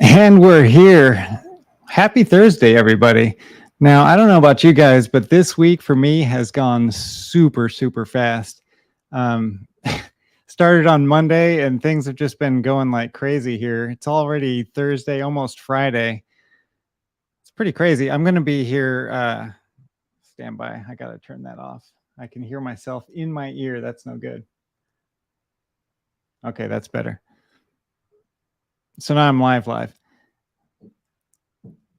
And we're here. Happy Thursday, everybody. Now, I don't know about you guys, but this week for me has gone super, super fast. Um, Started on Monday, and things have just been going like crazy here. It's already Thursday, almost Friday. It's pretty crazy. I'm going to be here. Stand by. I got to turn that off. I can hear myself in my ear. That's no good. Okay, that's better. So now I'm live.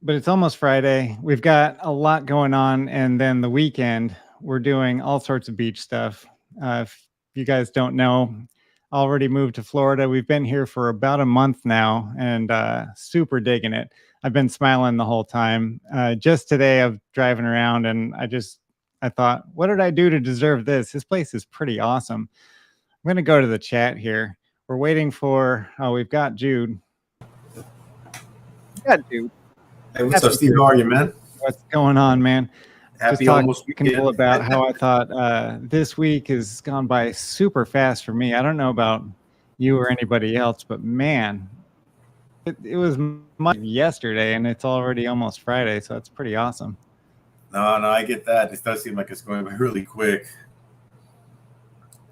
But it's almost Friday. We've got a lot going on, and then the weekend we're doing all sorts of beach stuff. If you guys don't know, already moved to Florida. We've been here for about a month now, and super digging it. I've been smiling the whole time. Just today, I'm driving around, and I thought, what did I do to deserve this? This place is pretty awesome. I'm gonna go to the chat here. We're waiting for. Oh, we've got Jude. Yeah, dude. Hey, what's up, Steve? How are you, man? What's going on, man? Happy Just almost talking weekend. about how I thought this week has gone by super fast for me. I don't know about you or anybody else, but man, it was yesterday, and it's already almost Friday, so it's pretty awesome. No, I get that. It does seem like it's going by really quick.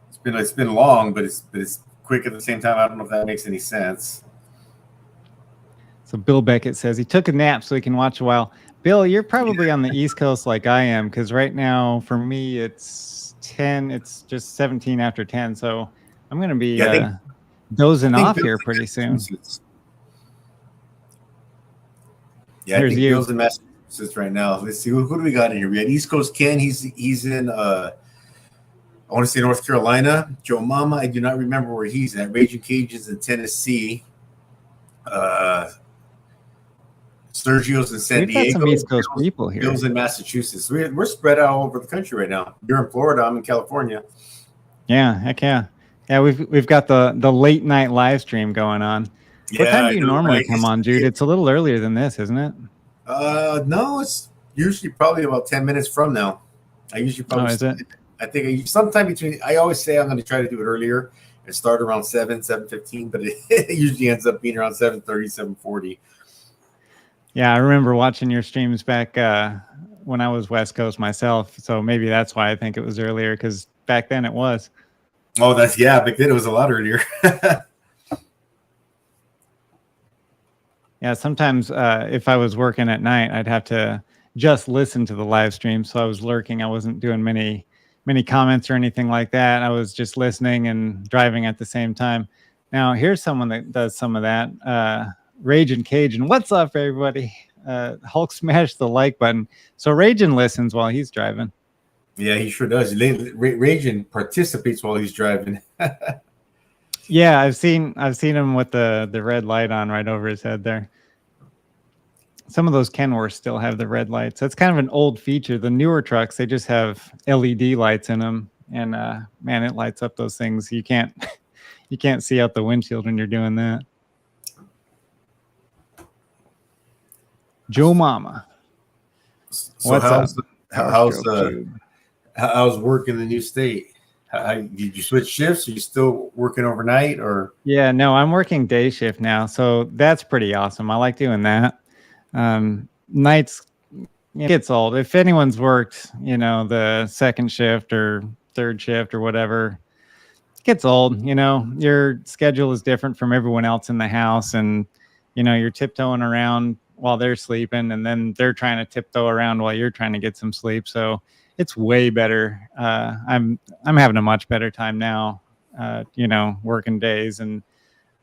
It's been long, but it's quick at the same time. I don't know if that makes any sense. So Bill Beckett says he took a nap so he can watch a while. Bill, you're probably on the East Coast like I am, because right now for me it's 10. It's just 17 after 10, so I'm going to be dozing off here pretty soon. Yeah, I think Bill's in Massachusetts right now. Let's see, who do we got in here? We got East Coast Ken. He's in I want to say North Carolina. Joe Mama, I do not remember where he's at. Raging Cajuns in Tennessee. Sergio's in San Diego. We've got some East Coast people here. Bill's in Massachusetts. We're spread out all over the country right now. You're in Florida. I'm in California. Yeah, heck yeah. Yeah, we've got the late night live stream going on. Yeah, what time do you normally come on, Jude? It's a little earlier than this, isn't it? No, it's usually probably about 10 minutes from now. I usually probably. Oh, is it? I think sometime between. I always say I'm going to try to do it earlier and start around 7:15, but it usually ends up being around 7:30, 7:40. Yeah, I remember watching your streams back when I was West Coast myself. So maybe that's why I think it was earlier, because back then it was. Oh, back then it was a lot earlier. Yeah, sometimes if I was working at night, I'd have to just listen to the live stream. So I was lurking. I wasn't doing many comments or anything like that. I was just listening and driving at the same time. Now, here's someone that does some of that. Raging Cajun, what's up, everybody? Hulk smashed the like button. So Raging listens while he's driving. Yeah, he sure does. Raging participates while he's driving. Yeah, I've seen him with the red light on right over his head there. Some of those Kenworths still have the red lights. That's kind of an old feature. The newer trucks, they just have LED lights in them, and man, it lights up those things. You can't see out the windshield when you're doing that. Joe Mama. So how's work in the new state? Did you switch shifts? Are you still working overnight, or? Yeah, no, I'm working day shift now, so that's pretty awesome. I like doing that. Nights, it gets old. If anyone's worked, the second shift or third shift or whatever, it gets old. Your schedule is different from everyone else in the house, and you're tiptoeing around while they're sleeping, and then they're trying to tiptoe around while you're trying to get some sleep. So it's way better. I'm having a much better time now, working days. And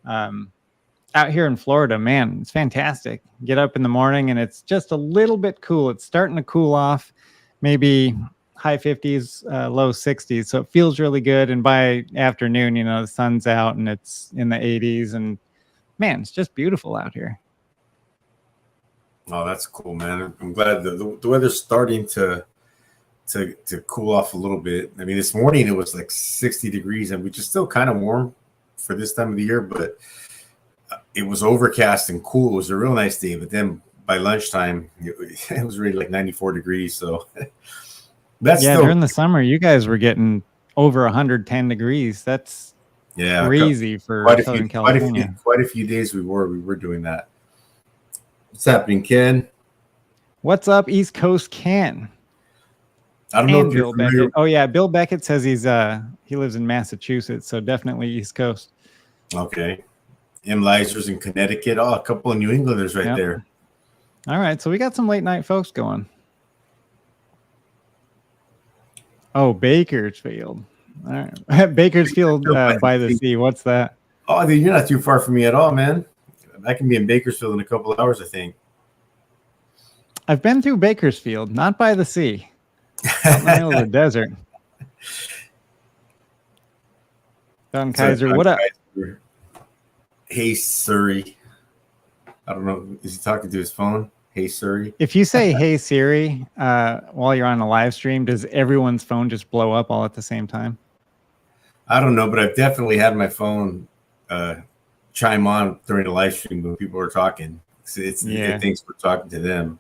out here in Florida, man, it's fantastic. Get up in the morning and it's just a little bit cool. It's starting to cool off, maybe high 50s, low 60s. So it feels really good. And by afternoon, the sun's out and it's in the 80s. And man, it's just beautiful out here. Oh, that's cool, man. I'm glad the weather's starting to cool off a little bit. I mean, this morning it was like 60 degrees, and which is still kind of warm for this time of the year, but it was overcast and cool. It was a real nice day, but then by lunchtime it was really like 94 degrees. So that's during the summer you guys were getting over 110 degrees. That's crazy for Southern California. Quite a few days we were doing that. What's happening, Ken? What's up, East Coast Ken? I don't know And if you're Bill familiar. Beckett. Oh yeah, Bill Beckett says he lives in Massachusetts, so definitely East Coast. Okay. M. Lizers in Connecticut. Oh, a couple of New Englanders right Yep. there. All right, so we got some late night folks going. Oh, Bakersfield. All right. Bakersfield by the sea. What's that? Oh, dude, you're not too far from me at all, man. I can be in Bakersfield in a couple of hours, I think. I've been through Bakersfield, not by the sea. Out in the middle of the desert. Don Kaiser, what up? Kaiser. Hey, Surrey. I don't know. Is he talking to his phone? Hey, Surrey. If you say "Hey Siri" while you're on a live stream, does everyone's phone just blow up all at the same time? I don't know, but I've definitely had my phone chime on during the live stream when people are talking. It thinks we're talking to them.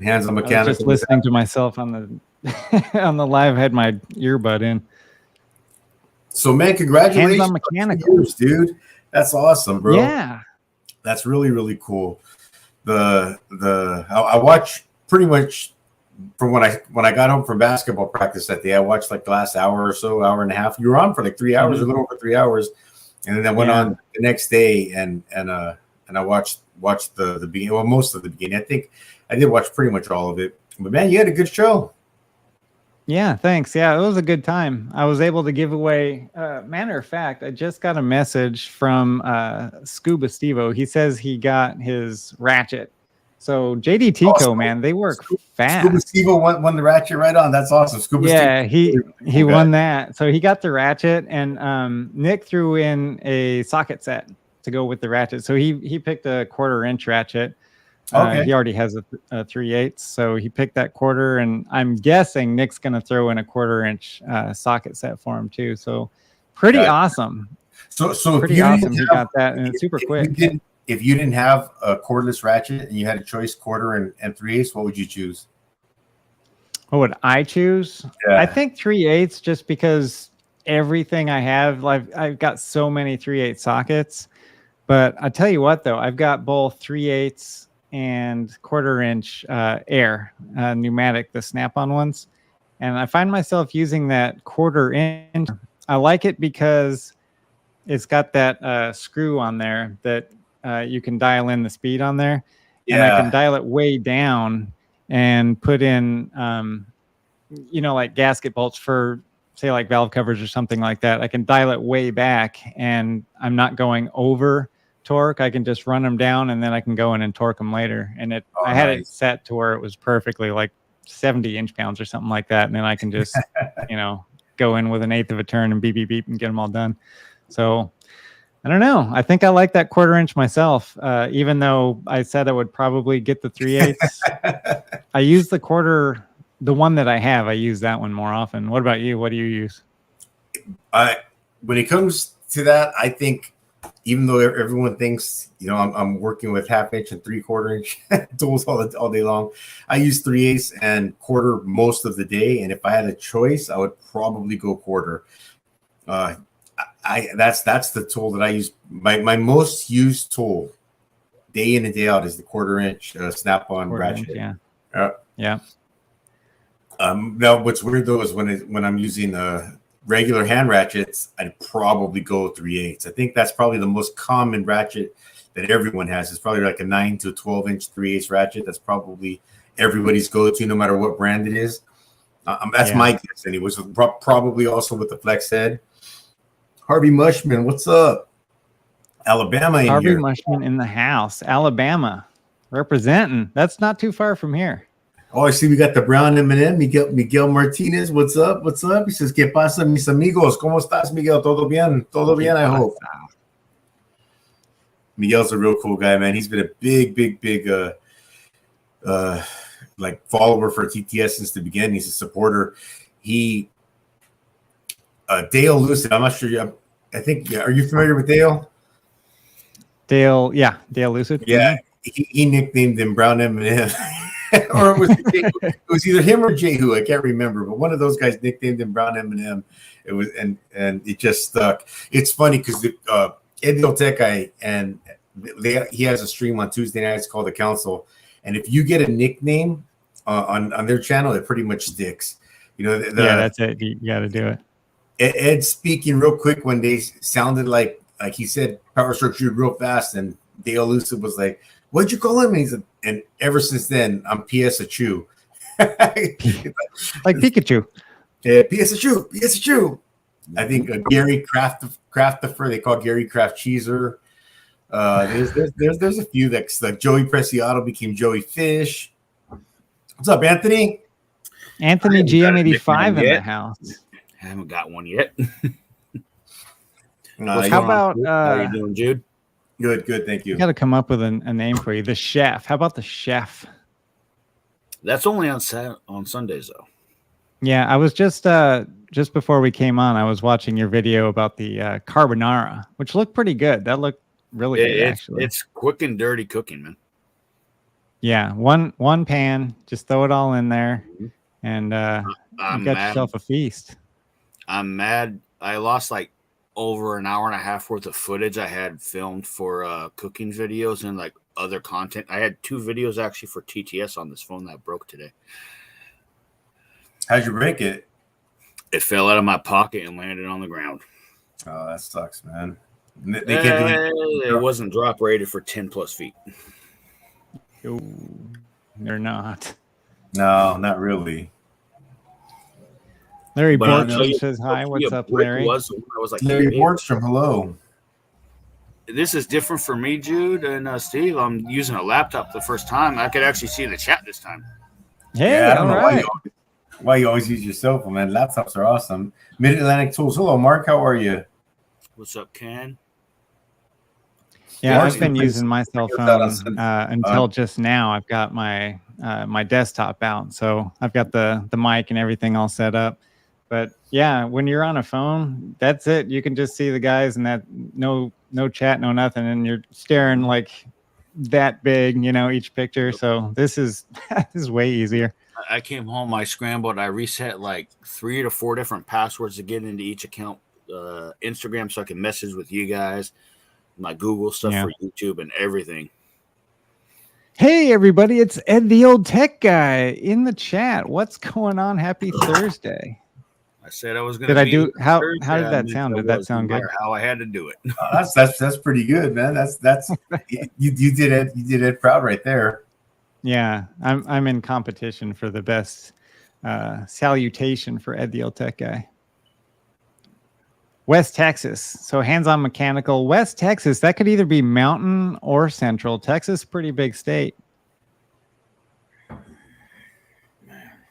Hands on mechanical. I was just listening to myself on the on the live. I had my earbud in. So, man, congratulations, Hands on mechanical, years, dude. That's awesome, bro. Yeah, that's really, really cool. I watch pretty much from when I got home from basketball practice that day. I watched like the last hour or so, hour and a half. You were on for like 3 hours, a little over 3 hours, and then I went on the next day and I watched the beginning. Well, most of the beginning. I think I did watch pretty much all of it. But man, you had a good show. Yeah, thanks. Yeah, it was a good time. I was able to give away. Matter of fact, I just got a message from Scuba Stevo. He says he got his ratchet. So JD Tico, man, they work fast. Scuba Stevo won the ratchet right on. That's awesome. Scuba Stevo, he won that. So he got the ratchet, and Nick threw in a socket set to go with the ratchet. So he picked a 1/4-inch ratchet. Okay. He already has a 3/8, so he picked that 1/4, and I'm guessing Nick's going to throw in a 1/4-inch socket set for him too. So pretty awesome. So pretty awesome. He got that, and it's super quick. If you didn't have a cordless ratchet and you had a choice 1/4 and 3/8, what would you choose? What would I choose? I think 3/8, just because everything I have, like I've got so many 3/8 sockets. But I tell you what, though, I've got both 3/8 and 1/4-inch air pneumatic, the snap-on ones, and I find myself using that 1/4-inch. I like it because it's got that screw on there that you can dial in the speed on there, and I can dial it way down and put in like gasket bolts for, say, like valve covers or something like that. I can dial it way back, and I'm not going over torque. I can just run them down, and then I can go in and torque them later. And I had it set to where it was perfectly like 70 inch-pounds or something like that, and then I can just go in with 1/8 of a turn and beep beep beep and get them all done. So I don't know. I think I like that 1/4-inch myself, even though I said I would probably get the 3/8. I use the 1/4, the one that I have. I use that one more often. What about you? What do you use? When it comes to that, I think, even though everyone thinks, I'm working with 1/2-inch and 3/4-inch tools all day long, I use 3/8 and 1/4 most of the day. And if I had a choice, I would probably go 1/4. That's the tool that I use. My most used tool, day in and day out, is the 1/4-inch snap-on ratchet. Yeah. Now, what's weird though is when I'm using regular hand ratchets, I'd probably go 3/8. I think that's probably the most common ratchet that everyone has. It's probably like a 9 to 12-inch 3/8 ratchet. That's probably everybody's go-to, no matter what brand it is. That's my guess. And it was probably also with the flex head. Harvey Mushman, what's up? Alabama Harvey Mushman in the house. Alabama, representing. That's not too far from here. Oh, I see we got the brown M&M, Miguel Martinez. What's up? What's up? He says, ¿Qué pasa, mis amigos? ¿Cómo estás, Miguel? Todo bien? Todo bien, I hope. Miguel's a real cool guy, man. He's been a big like follower for TTS since the beginning. He's a supporter. Dale Lucid, I'm not sure. I think, are you familiar with Dale? Dale Lucid. Yeah, he nicknamed him Brown M&M. Or it was either him or Jehu, I can't remember, but one of those guys nicknamed him Brown M&M. It was and it just stuck. It's funny because Edio Tech and he has a stream on Tuesday nights called The Council, and if you get a nickname on their channel, it pretty much sticks. You know, that's it. You got to do it. Ed speaking real quick one day sounded like he said Power Stroke Jude real fast, and Dale Lucid was like, "What'd you call him?" And ever since then, I'm PS a Chew. Like Pikachu. Yeah, PS a Chew, PS a Chew. I think Gary Craftifer, they call Gary Craft Cheeser. There's a few that's like Joey Preciado became Joey Fish. What's up, Anthony? Anthony GM85 in the house. I haven't got one yet. How about how you doing, Jude? Good, thank you. Got to come up with a name for you. The Chef. How about the Chef? That's only on Sundays though. Yeah, I was just before we came on, I was watching your video about the carbonara, which looked pretty good. That looked really good, actually. It's quick and dirty cooking, man. Yeah, one pan, just throw it all in there, and you got yourself a feast. I'm mad. I lost like over an hour and a half worth of footage I had filmed for cooking videos and like other content. I had 2 videos actually for TTS on this phone that broke today. How'd you break it? It fell out of my pocket and landed on the ground. Oh, that sucks, man. It wasn't drop rated for 10 plus feet. Ooh, they're not. No, not really. Larry Borgstrom says hi. What's up, Larry? I was like, Larry Borgstrom, hello. This is different for me, Jude and Steve. I'm using a laptop the first time. I could actually see the chat this time. Hey, yeah, I don't know right. why you always use your cell phone, man. Laptops are awesome. Mid-Atlantic Tools. Hello, Mark. How are you? What's up, Ken? Yeah, I've been using my cell phone until just now. I've got my my desktop out, so I've got the mic and everything all set up. But yeah, when you're on a phone, that's it. You can just see the guys and that no chat, no nothing, and you're staring like that big, you know, each picture. So this is way easier. I came home, I scrambled, I reset like 3 to 4 different passwords to get into each account, Instagram, so I can message with you guys, my Google stuff for YouTube and everything. Hey everybody, it's Ed the Old Tech Guy in the chat. What's going on? Happy Thursday. I said I was going to. Did I do how did that sound? Did that sound good? How I had to do it. That's pretty good, man. That's you did it. You did it proud right there. Yeah, I'm in competition for the best salutation for Ed the Old Tech Guy. West Texas. So hands-on mechanical. West Texas. That could either be mountain or central. Texas, pretty big state.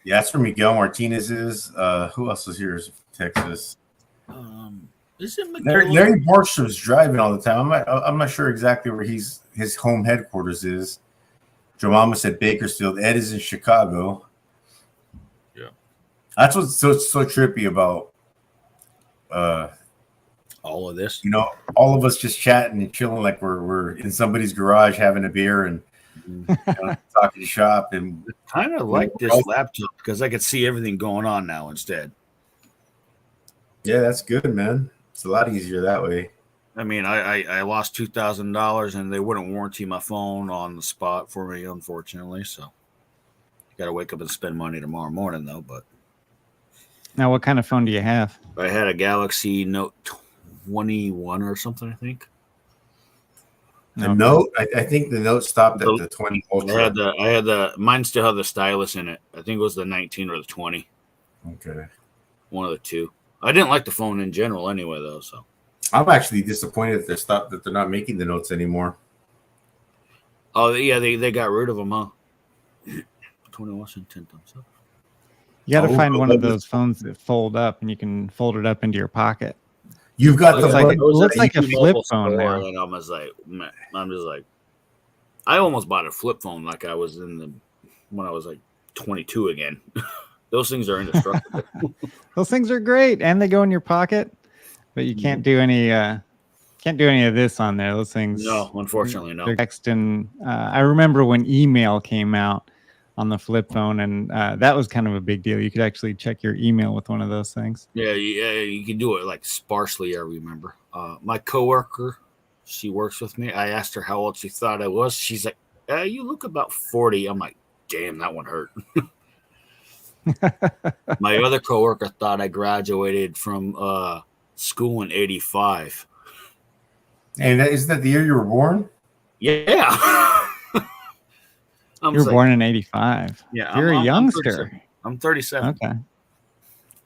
Yeah, that's where Miguel Martinez is. Who else is here? Is Texas? Is it Larry Borgstrom's driving all the time. I'm not sure exactly where his home headquarters is. Joe Mama said Bakersfield. Ed is in Chicago. Yeah, that's what's so trippy about all of this. You know, all of us just chatting and chilling like we're in somebody's garage having a beer and talking shop. And kind of like this laptop because I could see everything going on now instead. Yeah, that's good, man. It's a lot easier that way. I mean, I lost $2,000 and they wouldn't warranty my phone on the spot for me, unfortunately. So got to wake up and spend money tomorrow morning, though. But now, what kind of phone do you have? I had a Galaxy Note 21 or something, I think. The Note, I think the Note stopped at the 20 Ultra. I had the mine still had the stylus in it. I think it was the 19 or the 20. Okay, one of the two. I didn't like the phone in general, anyway, though. So I'm actually disappointed that they're not making the Notes anymore. Oh yeah, they got rid of them, huh? 21 and 10 thumbs up. You got to find one of those phones that fold up, and you can fold it up into your pocket. You've got it looks like a flip phone now. And I was like, man, I'm just like, I almost bought a flip phone like I was when I was like 22 again. Those things are indestructible. Those things are great, and they go in your pocket, but you can't do any of this on there. Those things. No, unfortunately, no. They're texting. I remember when email came out on the flip phone, and that was kind of a big deal. You could actually check your email with one of those things. Yeah, you can do it like sparsely. I remember my coworker, She works with me. I asked her how old she thought I was. She's like, you look about 40. I'm like, damn, that one hurt. My other coworker thought I graduated from school in 85. And isn't that the year you were born? Yeah. You were born in 85. Yeah. You're a youngster. I'm 37. Okay.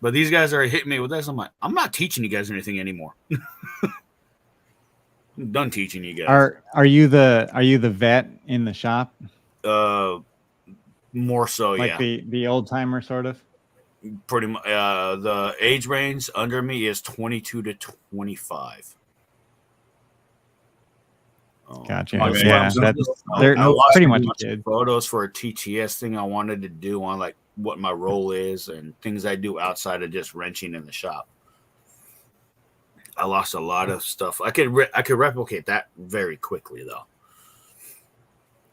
But these guys are hitting me with this. I'm like, I'm not teaching you guys anything anymore. I'm done teaching you guys. Are you the vet in the shop? More so, like yeah. the old timer sort of. Pretty much. The age range under me is 22 to 25. Gotcha. Yeah, they're pretty much kids. Photos for a TTS thing I wanted to do on like what my role is and things I do outside of just wrenching in the shop. I lost a lot of stuff. I could replicate that very quickly though.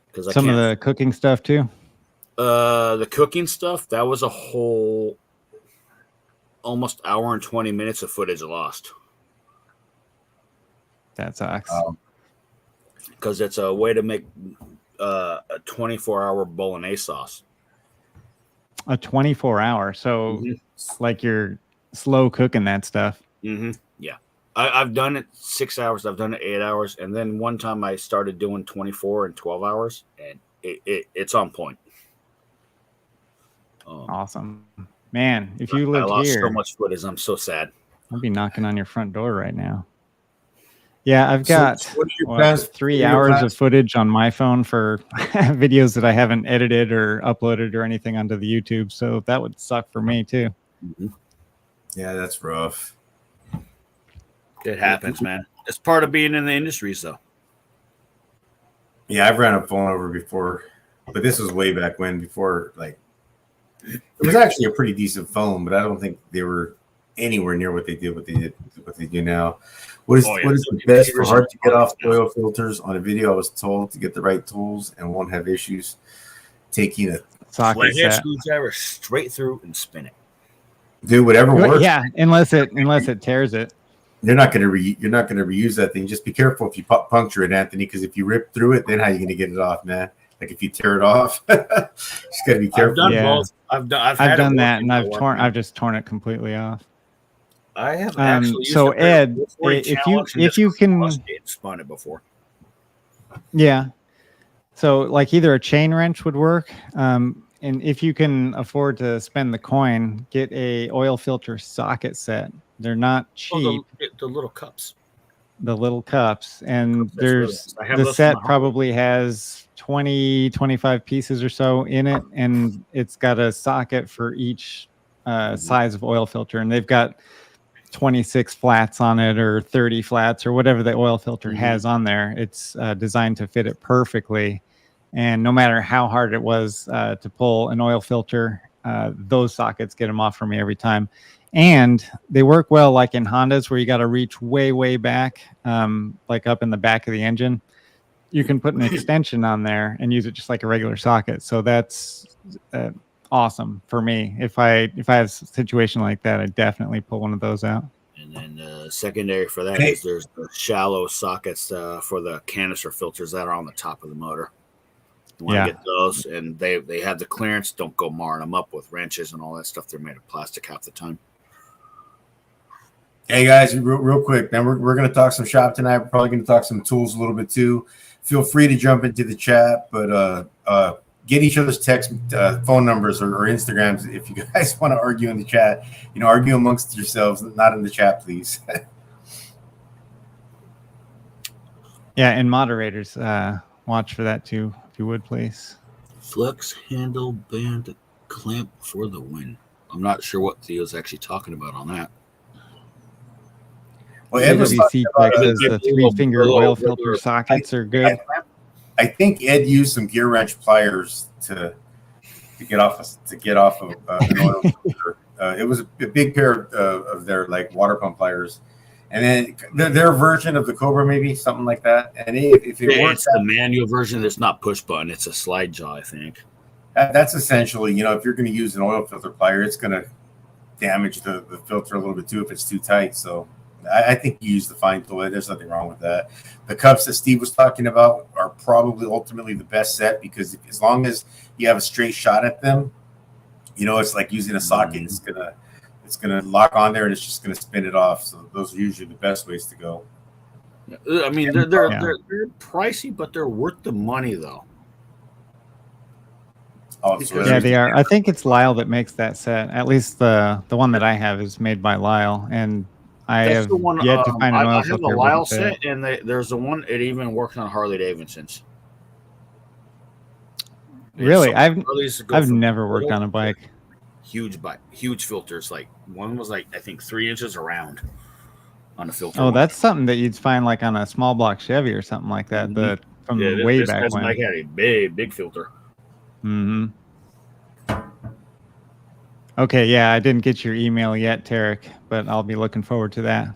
Because some of the cooking stuff too. The cooking stuff, that was a whole almost hour and 20 minutes of footage lost. That sucks. Because it's a way to make a 24-hour bolognese sauce. A 24-hour, so like you're slow cooking that stuff. Mm-hmm. Yeah, I've done it 6 hours. I've done it 8 hours, and then one time I started doing 24 and 12 hours, and it's on point. Awesome, man! If you lived I lost here, so much footage. I'm so sad. I'd be knocking on your front door right now. Yeah, I've got 3 hours of footage on my phone for videos that I haven't edited or uploaded or anything onto the YouTube. So that would suck for me too. Mm-hmm. Yeah, that's rough. It happens, man. It's part of being in the industry, so. Yeah, I've ran a phone over before, but this was way back when, before, like, it was actually a pretty decent phone, but I don't think they were anywhere near what they do now. What is the best for hard to get off oil filters on a video? I was told to get the right tools and won't have issues taking a socket set screwdriver straight through and spin it. Do whatever works. Yeah, unless it tears it. You're not going to reuse that thing. Just be careful if you puncture it, Anthony, because if you rip through it, then how are you going to get it off, man? Like if you tear it off, just got to be careful. I've done both. I've done that, and I've just torn it completely off. I have actually used so Ed, if you can spun it before. Yeah. So like either a chain wrench would work, and if you can afford to spend the coin, get a oil filter socket set. They're not cheap. The little cups. The little cups, and the set probably has 20, 25 pieces or so in it, and it's got a socket for each size of oil filter, and they've got 26 flats on it or 30 flats or whatever the oil filter has on there. It's designed to fit it perfectly, and no matter how hard it was to pull an oil filter, those sockets get them off for me every time. And they work well like in Hondas where you got to reach way back, like up in the back of the engine. You can put an extension on there and use it just like a regular socket. So that's awesome for me. If I have a situation like that, I definitely pull one of those out. And then secondary for that is there's the shallow sockets for the canister filters that are on the top of the motor. You want to get those, and they have the clearance. Don't go marring them up with wrenches and all that stuff. They're made of plastic half the time. Hey guys, real quick, man, we're going to talk some shop tonight. We're probably going to talk some tools a little bit too. Feel free to jump into the chat, but get each other's text, phone numbers or Instagrams if you guys want to argue in the chat. Argue amongst yourselves, not in the chat, please. Yeah, and moderators, watch for that too, if you would, please. Flex handle band clamp for the win. I'm not sure what Theo's actually talking about on that. Well, Ed was AWC Flex says the 3-finger oil filter sockets are good. I think Ed used some gear wrench pliers to get off of an oil filter. It was a big pair of their like water pump pliers, and then their version of the Cobra, maybe something like that. And if it works, it's the manual version. It's not push button. It's a slide jaw, I think. That's essentially, if you're going to use an oil filter plier, it's going to damage the filter a little bit too if it's too tight. So I think you use the fine tool. There's nothing wrong with that. The cups that Steve was talking about are probably ultimately the best set because as long as you have a straight shot at them, it's like using a socket. It's gonna lock on there and it's just gonna spin it off. So those are usually the best ways to go. I mean, they're pricey, but they're worth the money though. Oh, yeah, they are. I think it's Lyle that makes that set. At least the one that I have is made by Lyle, and I have yet to find an oil filter. I have a Lyle set, and there's the one. It even works on Harley Davidsons. Really, I've never worked on a bike. Huge bike, huge filters. Like one was like I think 3 inches around on a filter. Oh, that's something that you'd find like on a small block Chevy or something like that. From way back when. Bike had a big filter. Mm-hmm. Okay, yeah, I didn't get your email yet, Tarek, but I'll be looking forward to that.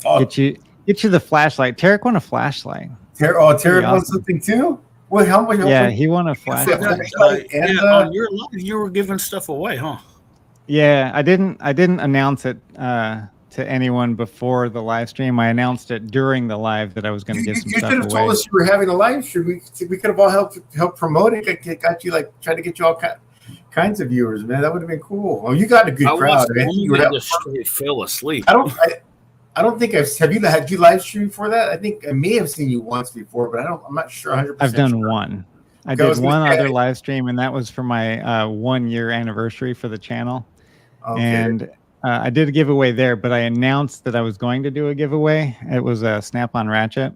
Get you the flashlight. Tarek won a flashlight. Tarek won something too? Well, how much? Yeah, he won a flashlight. On your live, you were giving stuff away, huh? Yeah, I didn't announce it to anyone before the live stream. I announced it during the live that I was going to get some stuff away. You should have told us you were having a live stream. We could have all helped promote it. Got you trying to get you all kinds of viewers, man. That would have been cool. Well, you got a good crowd. You just fell asleep. I don't think had you live streamed for that? I think I may have seen you once before, but I'm not sure 100%. I've done one. I did one other live stream, and that was for my 1 year anniversary for the channel. Okay. And I did a giveaway there, but I announced that I was going to do a giveaway. It was a Snap-on ratchet,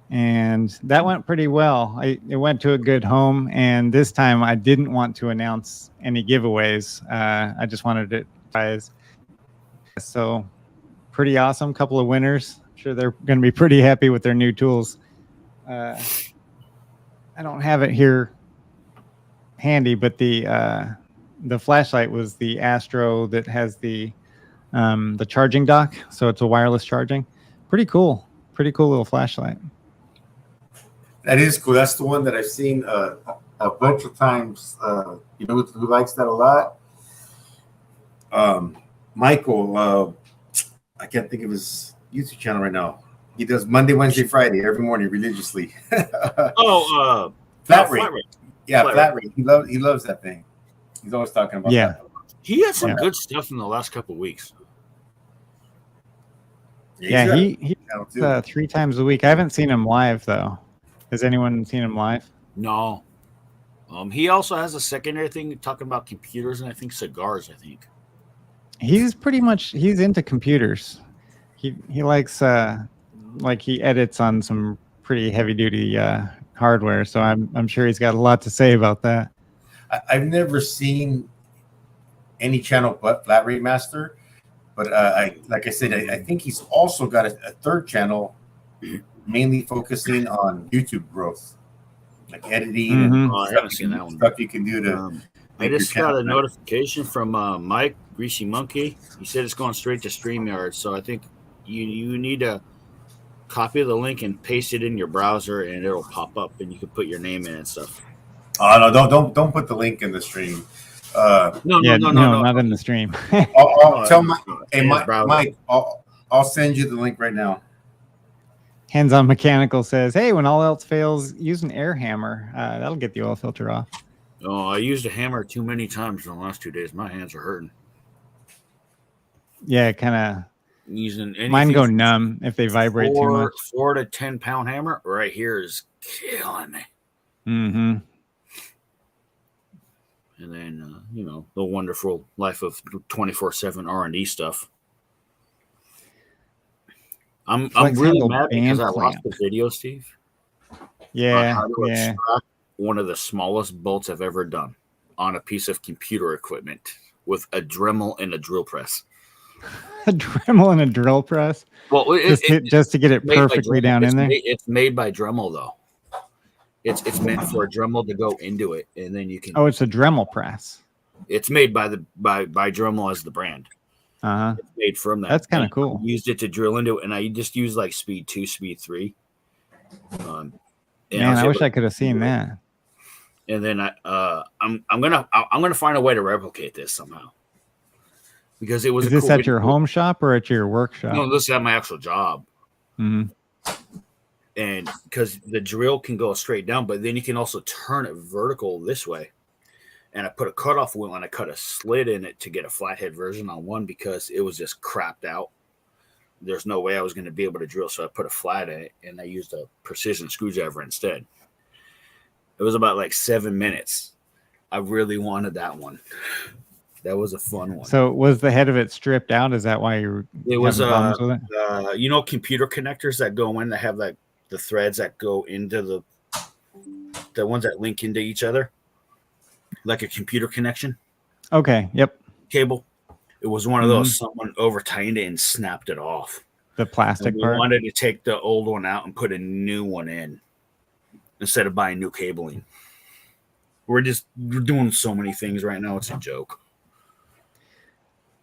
and that went pretty well. It went to a good home, and this time I didn't want to announce any giveaways. I just wanted it guys. So pretty awesome. Couple of winners. I'm sure they're going to be pretty happy with their new tools. I don't have it here handy, but the flashlight was the Astro that has the charging dock, so it's a wireless charging. Pretty cool little flashlight. That is cool. That's the one that I've seen a bunch of times. You know who likes that a lot? Michael. I can't think of his YouTube channel right now. He does Monday, Wednesday, Friday every morning religiously. Flat rate. Yeah, flat rate. He loves that thing. He's always talking about that. He had some good stuff in the last couple of weeks. Yeah, he 3 times a week. I haven't seen him live though. Has anyone seen him live? No. He also has a secondary thing talking about computers and I think cigars. He's into computers. He likes he edits on some pretty heavy duty hardware. So I'm sure he's got a lot to say about that. I've never seen any channel but Flat Rate Master, but I think he's also got a third channel, mainly focusing on YouTube growth, like editing and I haven't seen that one. Stuff you can do to. I just got a notification from Mike Greasy Monkey. He said it's going straight to StreamYard, so I think you need to copy the link and paste it in your browser, and it'll pop up, and you can put your name in and stuff. Oh no! Don't put the link in the stream. No, not in the stream. I'll tell Mike. I'll send you the link right now. Hands on Mechanical says, "Hey, when all else fails, use an air hammer. That'll get the oil filter off." Oh, I used a hammer too many times in the last 2 days. My hands are hurting. Yeah, kind of. Using mine go numb if they vibrate too much. 4 to 10 pound hammer right here is killing me. Mm-hmm. And then the wonderful life of 24/7 R&D stuff. I'm really mad because I lost the video, Steve. Yeah, extract one of the smallest bolts I've ever done on a piece of computer equipment with a Dremel and a drill press. A Dremel and a drill press? Well, just to get it perfectly down in there? It's made by Dremel, though. It's meant for a Dremel to go into it, and then you can. Oh, it's a Dremel press. It's made by Dremel as the brand. It's made from that. That's kind of cool. I used it to drill into it, and I just used like speed 2, speed 3. Man, I wish I could have seen that. And then I'm gonna find a way to replicate this somehow. because it was. Is this at your home shop or at your workshop? No, this is at my actual job. Mm-hmm. And because the drill can go straight down, but then you can also turn it vertical this way. And I put a cutoff wheel and I cut a slit in it to get a flathead version on one because it was just crapped out. There's no way I was going to be able to drill, so I put a flat in it and I used a precision screwdriver instead. It was about like 7 minutes. I really wanted that one. That was a fun one. So was the head of it stripped out? Is that why you were having problems with it? You know, computer connectors that go in that have like the threads that go into the ones that link into each other, like a computer connection. Okay. Yep. Cable. It was one of those. Someone over tightened it and snapped it off. The plastic part. We wanted to take the old one out and put a new one in instead of buying new cabling. We're doing so many things right now. It's a joke.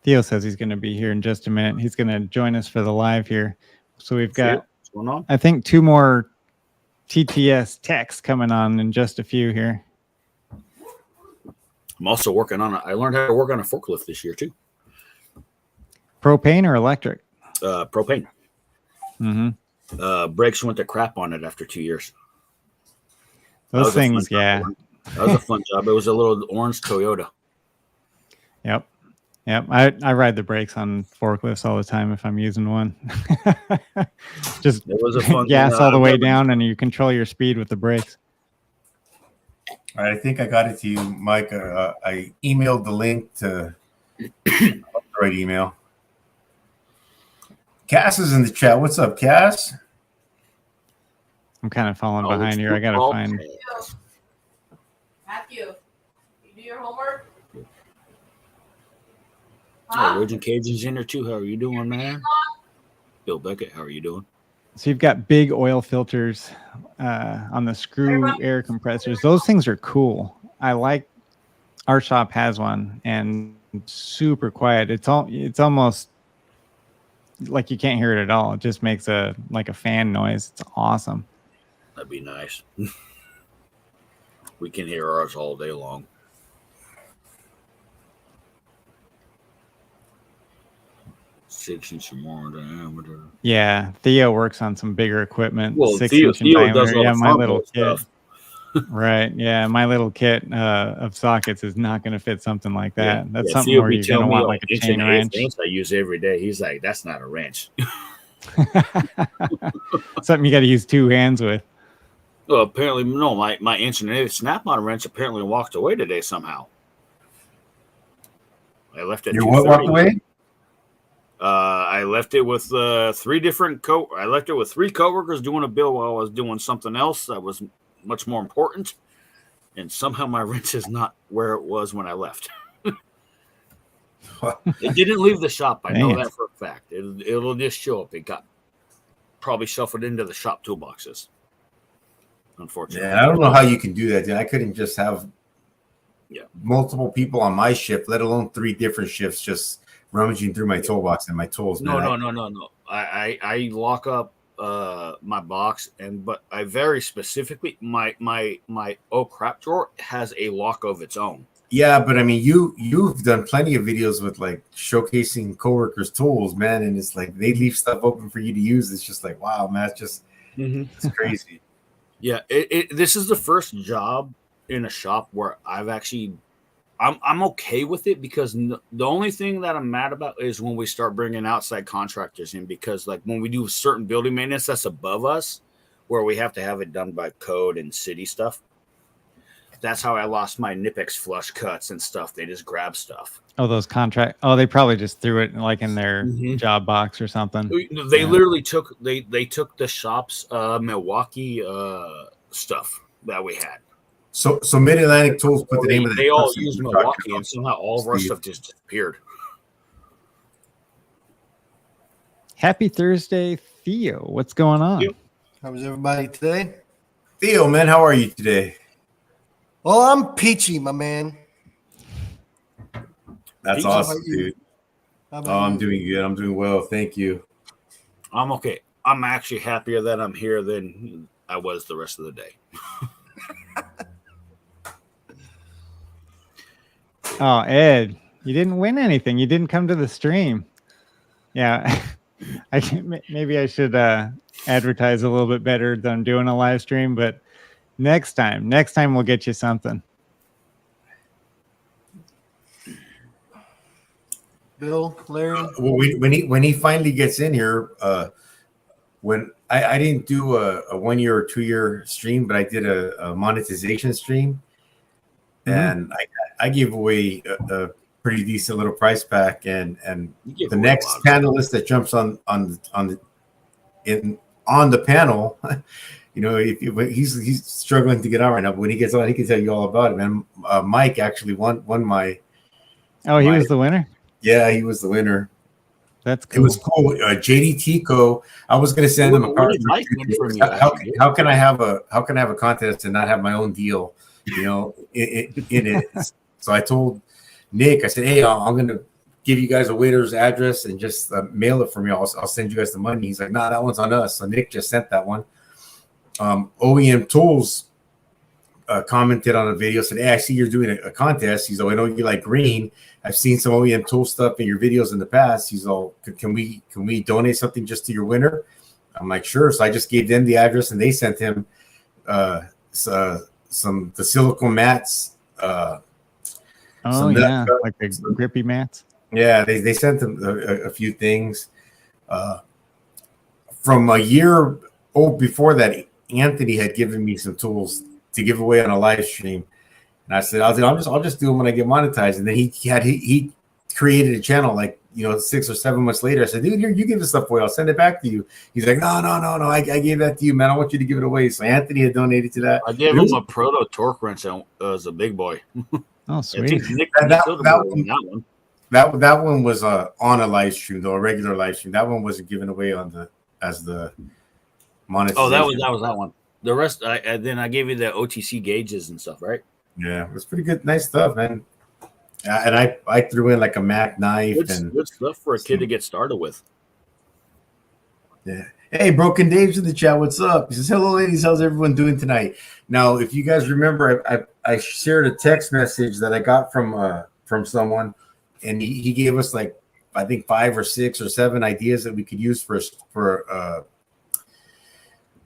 Theo says he's going to be here in just a minute. He's going to join us for the live here. So we've got, what's going on? I think, 2 more TTS techs coming on in just a few here. I'm also working on it. I learned how to work on a forklift this year too. Propane or electric? Propane. Mm-hmm. Brakes went to crap on it after 2 years. Those things, yeah. That was a fun job. It was a little orange Toyota. Yep. Yep. I ride the brakes on forklifts all the time if I'm using one. Just it was a fun gas all the way down and you control your speed with the brakes. All right, I think I got it to you, Mike. I emailed the link to the right email. Cass is in the chat. What's up, Cass? I'm kind of falling behind here. I got to find... Matthew, you do your homework? Huh? Raging Cajun's in there too. How are you doing, man? Bill Beckett, how are you doing? So you've got big oil filters on the screw air compressors. Those things are cool. I like, our shop has one and super quiet. It's almost like you can't hear it at all. It just makes a fan noise. It's awesome. That'd be nice. We can hear ours all day long. 6 inch or more diameter. Yeah, Theo works on some bigger equipment. Well, 6 Theo inch in diameter. does Yeah, my little kit. stuff. Right. Yeah, my little kit of sockets is not going to fit something like that. Yeah. That's something Theo where you're going to want like a chain wrench. I use every day. He's like, that's not a wrench. Something you got to use 2 hands with. Well, apparently, no. My inch and 1/8 snap-on wrench apparently walked away today somehow. I left it. Your what walked away? I left it with 3 different I left it with 3 coworkers doing a bill while I was doing something else that was much more important, and somehow my wrench is not where it was when I left. It didn't leave the shop. I know that for a fact. It'll just show up. It got probably shuffled into the shop toolboxes. Unfortunately, yeah, I don't know how you can do that. Dude. I couldn't just have multiple people on my shift, let alone 3 different shifts, just rummaging through my toolbox and my tools. No. I lock up my box, but I very specifically my oh crap drawer has a lock of its own. Yeah, but I mean, you've done plenty of videos with like showcasing coworkers' tools, man, and it's like they leave stuff open for you to use. It's just like, wow, man, it's crazy. Yeah, this is the first job in a shop where I'm okay with it, because the only thing that I'm mad about is when we start bringing outside contractors in, because like when we do certain building maintenance that's above us, where we have to have it done by code and city stuff. That's how I lost my Nipex flush cuts and stuff. They just grab stuff. Oh, those contract. Oh, they probably just threw it like in their job box or something. They literally took they took the shop's Milwaukee stuff that we had. So Mid-Atlantic Tools put the name of the. They all used Milwaukee, and somehow all of our stuff just disappeared. Happy Thursday, Theo. What's going on? How was everybody today? Theo, man, how are you today? Well, I'm peachy, my man. That's awesome, dude. I'm doing good. I'm doing well. Thank you. I'm okay. I'm actually happier that I'm here than I was the rest of the day. Oh, Ed. You didn't win anything. You didn't come to the stream. Yeah, maybe I should advertise a little bit better than doing a live stream, but next time we'll get you something. Bill, Larry. Well, when he finally gets in here, when I didn't do a 1 year or 2 year stream, but I did a monetization stream, and I gave away a pretty decent little price pack, and the next panelist that jumps on the panel, you know, if he's struggling to get on right now, but when he gets on, he can tell you all about it, man. Mike actually won my. Oh, he was the winner? Yeah, he was the winner. That's cool. It was cool. JD Tico. I was going to send him a card. How can I have a contest and not have my own deal? You know, in it. So I told Nick. I said, "Hey, I'm going to give you guys a waiter's address and just mail it for me. I'll send you guys the money." He's like, "Nah, that one's on us." So Nick just sent that one. OEM Tools commented on a video, said, "Hey, I see you're doing a contest." He's like, "I know you like green. I've seen some OEM tool stuff in your videos in the past." He's all, "Can we donate something just to your winner?" I'm like, "Sure." So I just gave them the address, and they sent him the silicone mats. Like the grippy mats. Yeah, they sent him a few things. From a year before that, Anthony had given me some tools to give away on a live stream. And I said, I'll just do them when I get monetized. And then he created a channel like, 6 or 7 months later. I said, "Dude, here, you give this stuff away. I'll send it back to you." He's like, No. I gave that to you, man. I want you to give it away. So Anthony had donated to that. I gave him a proto torque wrench as a big boy. Oh, sweet. That one was on a live stream, though, a regular live stream. That one wasn't given away as the monetization. Oh, that was that one. The rest, then I gave you the OTC gauges and stuff, right? Yeah, it was pretty good, nice stuff, man. And I threw in like a Mac knife good stuff for a kid to get started with. Yeah. Hey, Broken Dave's in the chat. What's up? He says, "Hello, ladies. How's everyone doing tonight?" Now, if you guys remember, I shared a text message that I got from someone, and he gave us like, I think 5 or 6 or 7 ideas that we could use for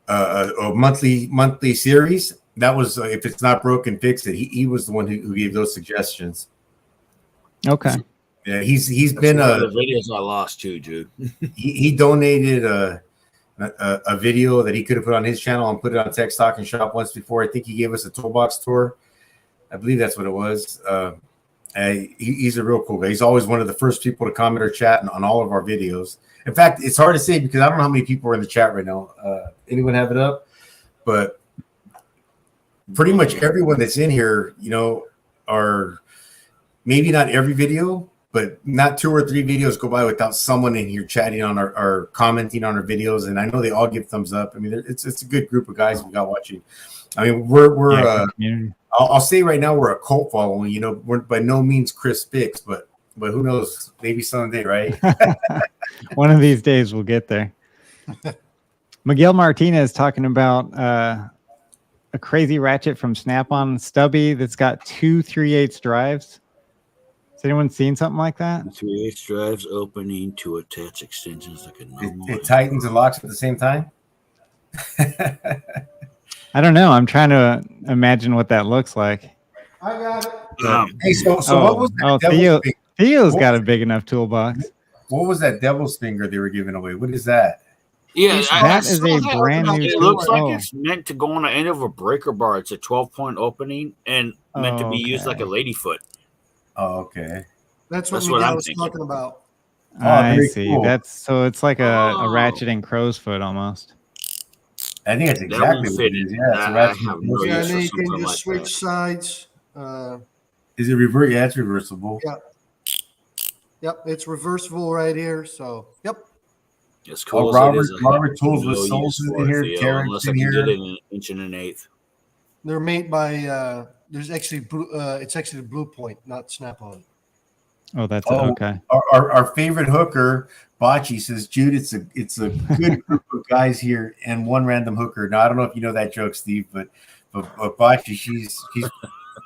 a monthly series. That was if it's not broken, fix it. He was the one who gave those suggestions. Okay. Yeah, he's been the videos I lost too, dude. he donated a video that he could have put on his channel and put it on Tech Stock and Shop once before. I think he gave us a toolbox tour. I believe that's what it was. He's a real cool guy. He's always one of the first people to comment or chat on all of our videos. In fact, it's hard to say because I don't know how many people are in the chat right now. Anyone have it up? But pretty much everyone that's in here, are maybe not every video, but not 2 or 3 videos go by without someone in here chatting on or commenting on our videos. And I know they all give thumbs up. I mean, it's a good group of guys we got watching. I mean, we're I'll say right now we're a cult following. We're by no means Chris Bix, but who knows? Maybe someday, right? One of these days we'll get there. Miguel Martinez talking about a crazy ratchet from Snap-on Stubby that's got 2 3/8 drives. Has anyone seen something like that? 3/8 drives opening to attach extensions like a normal. It tightens and locks at the same time. I don't know. I'm trying to imagine what that looks like. I got it. Hey, so what was that? Theo's got a big enough toolbox. What was that devil's finger they were giving away? What is that? Yeah, that is a brand new. It looks like it's meant to go on the end of a breaker bar. It's a 12-point opening and meant to be used like a ladyfoot. Oh, okay. That's what I was talking about. I see. Cool. It's like a ratcheting crow's foot almost. I think that's exactly what it is. Yeah, it's and then you can just switch sides. Is it reverse? Yeah, it's reversible. Yep, it's reversible right here. So, yep. As cool Robert Tools with soles in here. Unless I can get it in 1 1/8. They're made by. There's actually it's actually the Blue Point, not Snap-on. Oh, that's okay. Our favorite hooker, Bocce, says, "Jude, it's a good group of guys here and one random hooker." Now I don't know if you know that joke, Steve, but Bocce, she's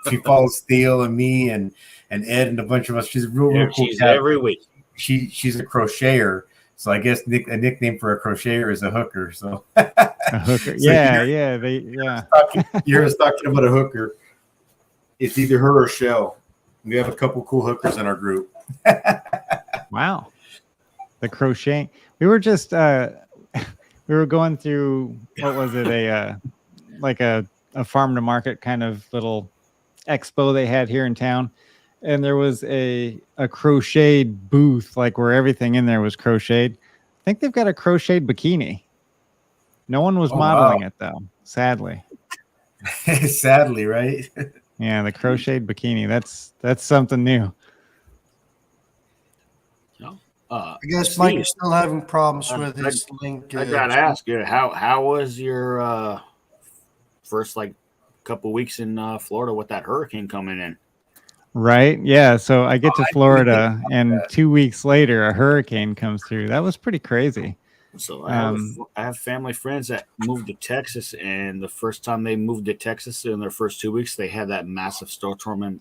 She follows Theo and me and Ed and a bunch of us. She's a real cool she's cat. every week. She's a crocheter. So I guess a nickname for a crocheter is a hooker. So A hooker. So Yeah, you're just talking about a hooker. It's either her or Shell. We have a couple cool hookers in our group. Wow. The crochet. We were just we were going through, what was it, like a farm to market kind of little expo they had here in town, and there was a crocheted booth, like where everything in there was crocheted. I think they've got a crocheted bikini. No one was modeling it though, sadly. Sadly, right? Yeah, the crocheted bikini. That's something new. I guess Mike is still having problems with his link. I gotta ask you, how was your first couple weeks in Florida with that hurricane coming in? Right. Yeah. So I get to Florida, and 2 weeks later, a hurricane comes through. That was pretty crazy. So I have family friends that moved to Texas, and the first time they moved to Texas in their first 2 weeks, they had that massive snowstorm, and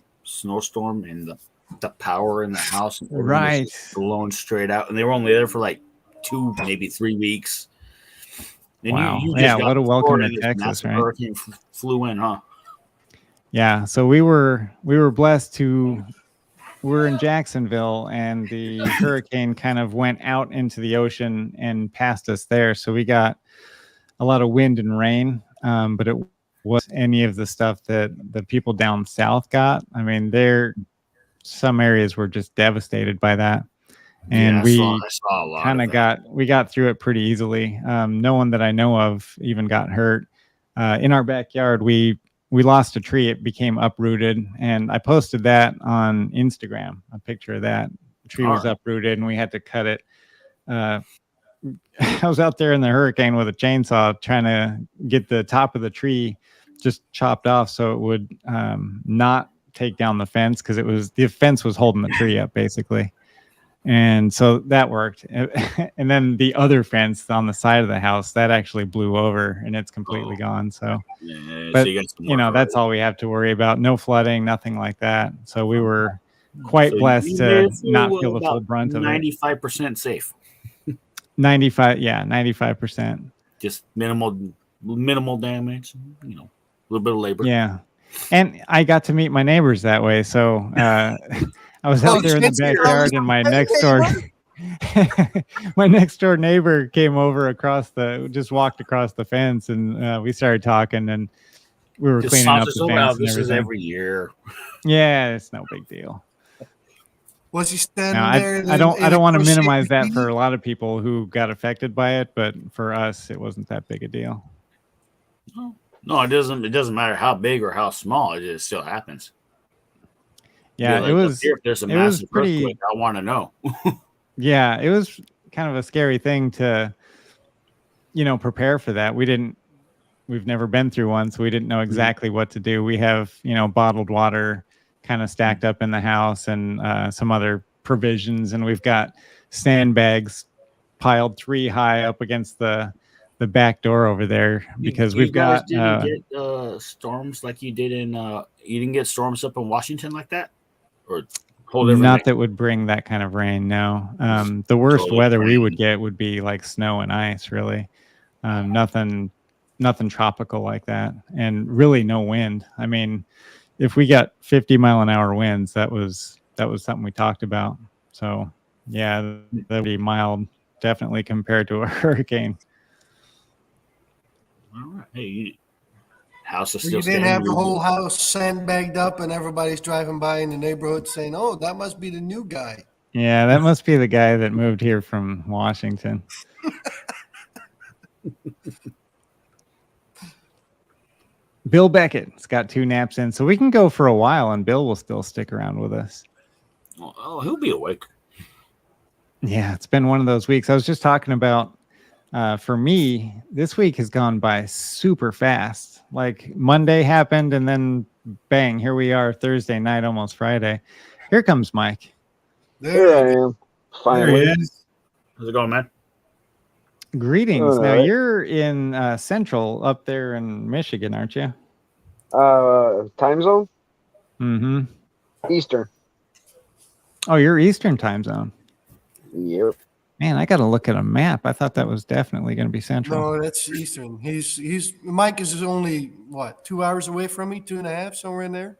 the power in the house, and right, was blown straight out, and they were only there for like 2, maybe 3 weeks. And wow. you Yeah. What a welcome to Texas, right? Hurricane flew in, huh? Yeah. So we were blessed to. We're in Jacksonville, and the hurricane kind of went out into the ocean and passed us there. So we got a lot of wind and rain, but it wasn't any of the stuff that the people down south got. I mean, some areas were just devastated by that, and I saw a lot kind of got through it pretty easily. No one that I know of even got hurt. In our backyard, we lost a tree. It became uprooted, and I posted that on Instagram, a picture of that. The tree was uprooted, and we had to cut it. I was out there in the hurricane with a chainsaw trying to get the top of the tree just chopped off so it would not take down the fence, because the fence was holding the tree up basically. And so that worked. And then the other fence on the side of the house, that actually blew over, and it's completely gone. So, but that's all we have to worry about. No flooding, nothing like that. So we were quite blessed to not feel the full brunt of it. 95% safe. 95%. Just minimal damage, a little bit of labor. Yeah. And I got to meet my neighbors that way. So I was out there in the backyard, and my next door neighbor came over just walked across the fence, and we started talking, and we were cleaning up the fence. This is every year. Yeah, it's no big deal. Was he standing there? I don't want to minimize that for a lot of people who got affected by it, but for us, it wasn't that big a deal. No, it doesn't. It doesn't matter how big or how small. It still happens. Yeah, it was. If there's a massive earthquake, I want to know. Yeah, it was kind of a scary thing to, prepare for that. We've never been through one, so we didn't know exactly what to do. We have, bottled water kind of stacked up in the house, and some other provisions, and we've got sandbags piled 3 high up against the back door over there, because we've got didn't get storms like you did in you didn't get storms up in Washington like that, or not that would bring that kind of rain. No, the worst weather we would get would be like snow and ice, really. Nothing tropical like that, and really no wind. I mean, if we got 50-mile-an-hour winds, that was something we talked about. So yeah, that would be mild, definitely, compared to a hurricane. All right. Hey, house is still You didn't have the whole house sandbagged up, and everybody's driving by in the neighborhood saying, "Oh, that must be the new guy." Yeah, that must be the guy that moved here from Washington. Bill Beckett's got 2 naps in, so we can go for a while, and Bill will still stick around with us. Oh, he'll be awake. Yeah, it's been one of those weeks. I was just talking about, for me, this week has gone by super fast. Like Monday happened, and then bang, here we are, Thursday night, almost Friday. Here comes Mike. There I am. Finally. How's it going, man? Greetings. Now you're in Central up there in Michigan, aren't you? Time zone? Mm-hmm. Eastern. Oh, you're Eastern time zone. Yep. Man, I got to look at a map. I thought that was definitely going to be Central. No, that's Eastern. Mike is only what 2 hours away from me, 2.5, somewhere in there.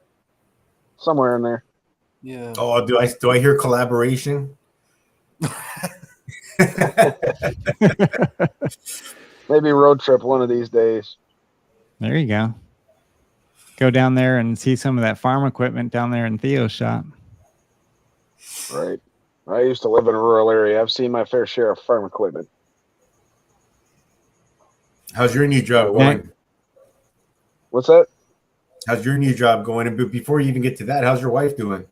Somewhere in there. Yeah. Oh, do I hear collaboration? Maybe road trip one of these days. There you go. Go down there and see some of that farm equipment down there in Theo's shop. Right. I used to live in a rural area. I've seen my fair share of farm equipment. How's your new job Yeah. going? What's that? How's your new job going? And before you even get to that, how's your wife doing?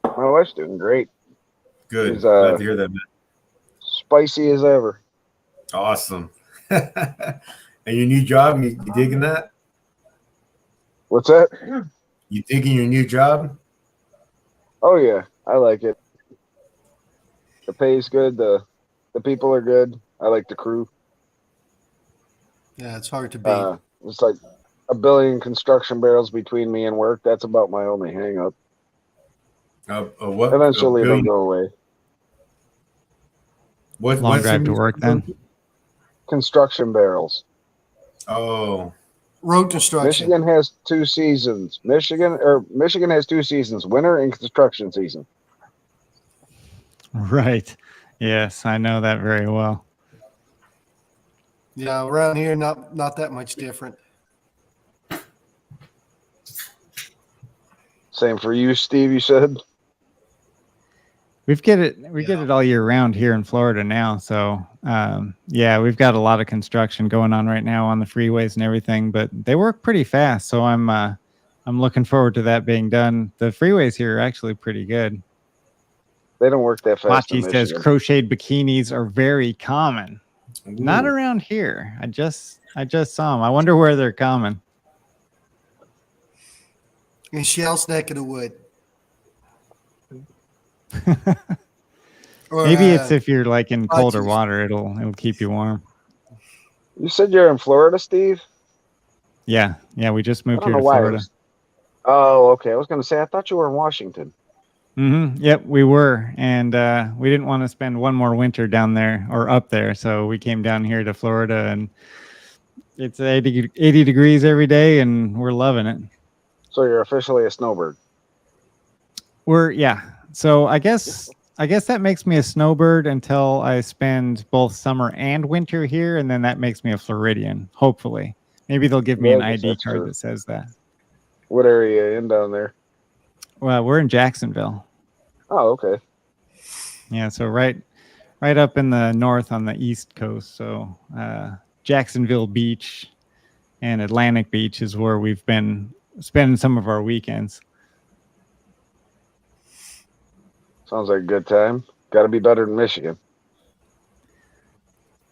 My wife's doing great. Good. She's, Glad to hear that, man. Spicy as ever. Awesome. And your new job, you digging that? What's that? You digging your new job? Oh yeah, I like it. The pay's good. The people are good. I like the crew. Yeah, it's hard to beat. It's like a billion construction barrels between me and work. That's about my only hang up. What? Eventually it'll go away. Long drive to work then. Construction barrels. Oh, Road construction. Michigan has 2 seasons. Michigan has 2 seasons, winter and construction season. Right. Yes, I know that very well. Yeah, around here, not that much different. Same for you, Steve, you said? We get it all year round here in Florida now. So yeah, we've got a lot of construction going on right now on the freeways and everything, but they work pretty fast. So I'm looking forward to that being done. The freeways here are actually pretty good. They don't work that fast. Machi says crocheted bikinis are very common. ooh. Not around here. I just saw them. I wonder where they're common. In Shell's neck of the wood. Or, Maybe it's if you're like in colder Machi's. water, it'll keep you warm. You said you're in Florida, Steve? Yeah, we just I moved don't here know to why. Florida. Oh, okay. I was going to say, I thought you were in Washington. Yep, we were, and we didn't want to spend one more winter down there or up there, so we came down here to Florida, and it's 80 degrees every day, and we're loving it. So you're officially a snowbird. So I guess that makes me a snowbird until I spend both summer and winter here, and then that makes me a Floridian. Hopefully, maybe they'll give me Yeah, an I guess ID that's card true. that says that. What area are you in down there? Well, we're in Jacksonville. Oh, okay. Yeah, so right up in the north on the East Coast. So Jacksonville Beach and Atlantic Beach is where we've been spending some of our weekends. Sounds like a good time. Got to be better than Michigan.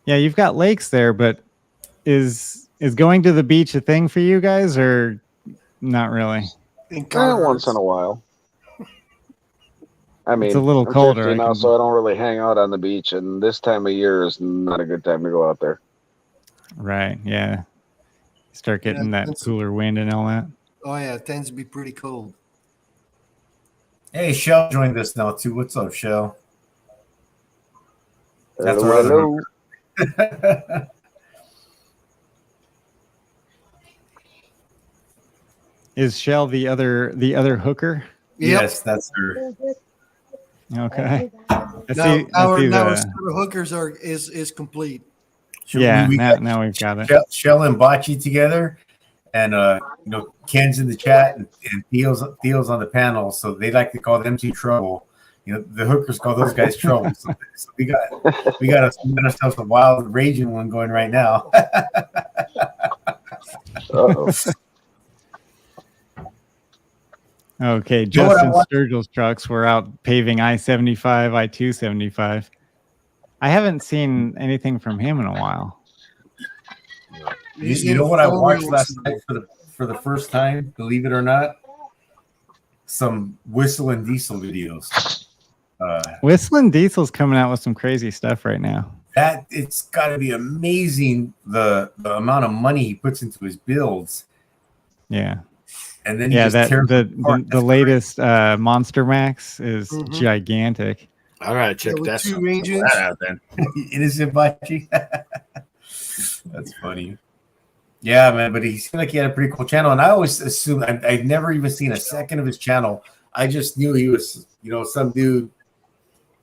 Yeah, you've got lakes there, but is going to the beach a thing for you guys, or not really? Once in a while. I mean, It's a little I'm colder. 50 now, so I don't really hang out on the beach, and this time of year is not a good time to go out there. Right, yeah. Start getting that that's- cooler wind and all that. Oh yeah, it tends to be pretty cold. Hey, Shell joined us now too. What's up, Shell? That's Hello, our other hello. Is Shell the other hooker? Yep. Yes, that's her. Okay. I Now see our the- set of hookers is complete. yeah, we got now we've got it. Shell and Bocce together, and Ken's in the chat, and Theo's on the panel, so they like to call them two trouble. The hookers call those guys trouble. So we got ourselves a wild raging one going right now. Uh-oh. Okay, know what I Justin want? Sturgill's trucks were out paving I-75, I-275. I haven't seen anything from him in a while. You know what I watched last night for the first time, believe it or not? Some Whistle and Diesel videos. Whistling Diesel's coming out with some crazy stuff right now. That it's got to be amazing the amount of money he puts into his builds. Yeah. and then he Yeah, just that tears the them apart. the latest Monster Max is Mhm. gigantic. I gotta check with that, two some, ranges. that out then. Innocent Bachi. That's funny. Yeah, man, but he seemed like he had a pretty cool channel, and I always assumed I'd never even seen a second of his channel. I just knew he was, some dude,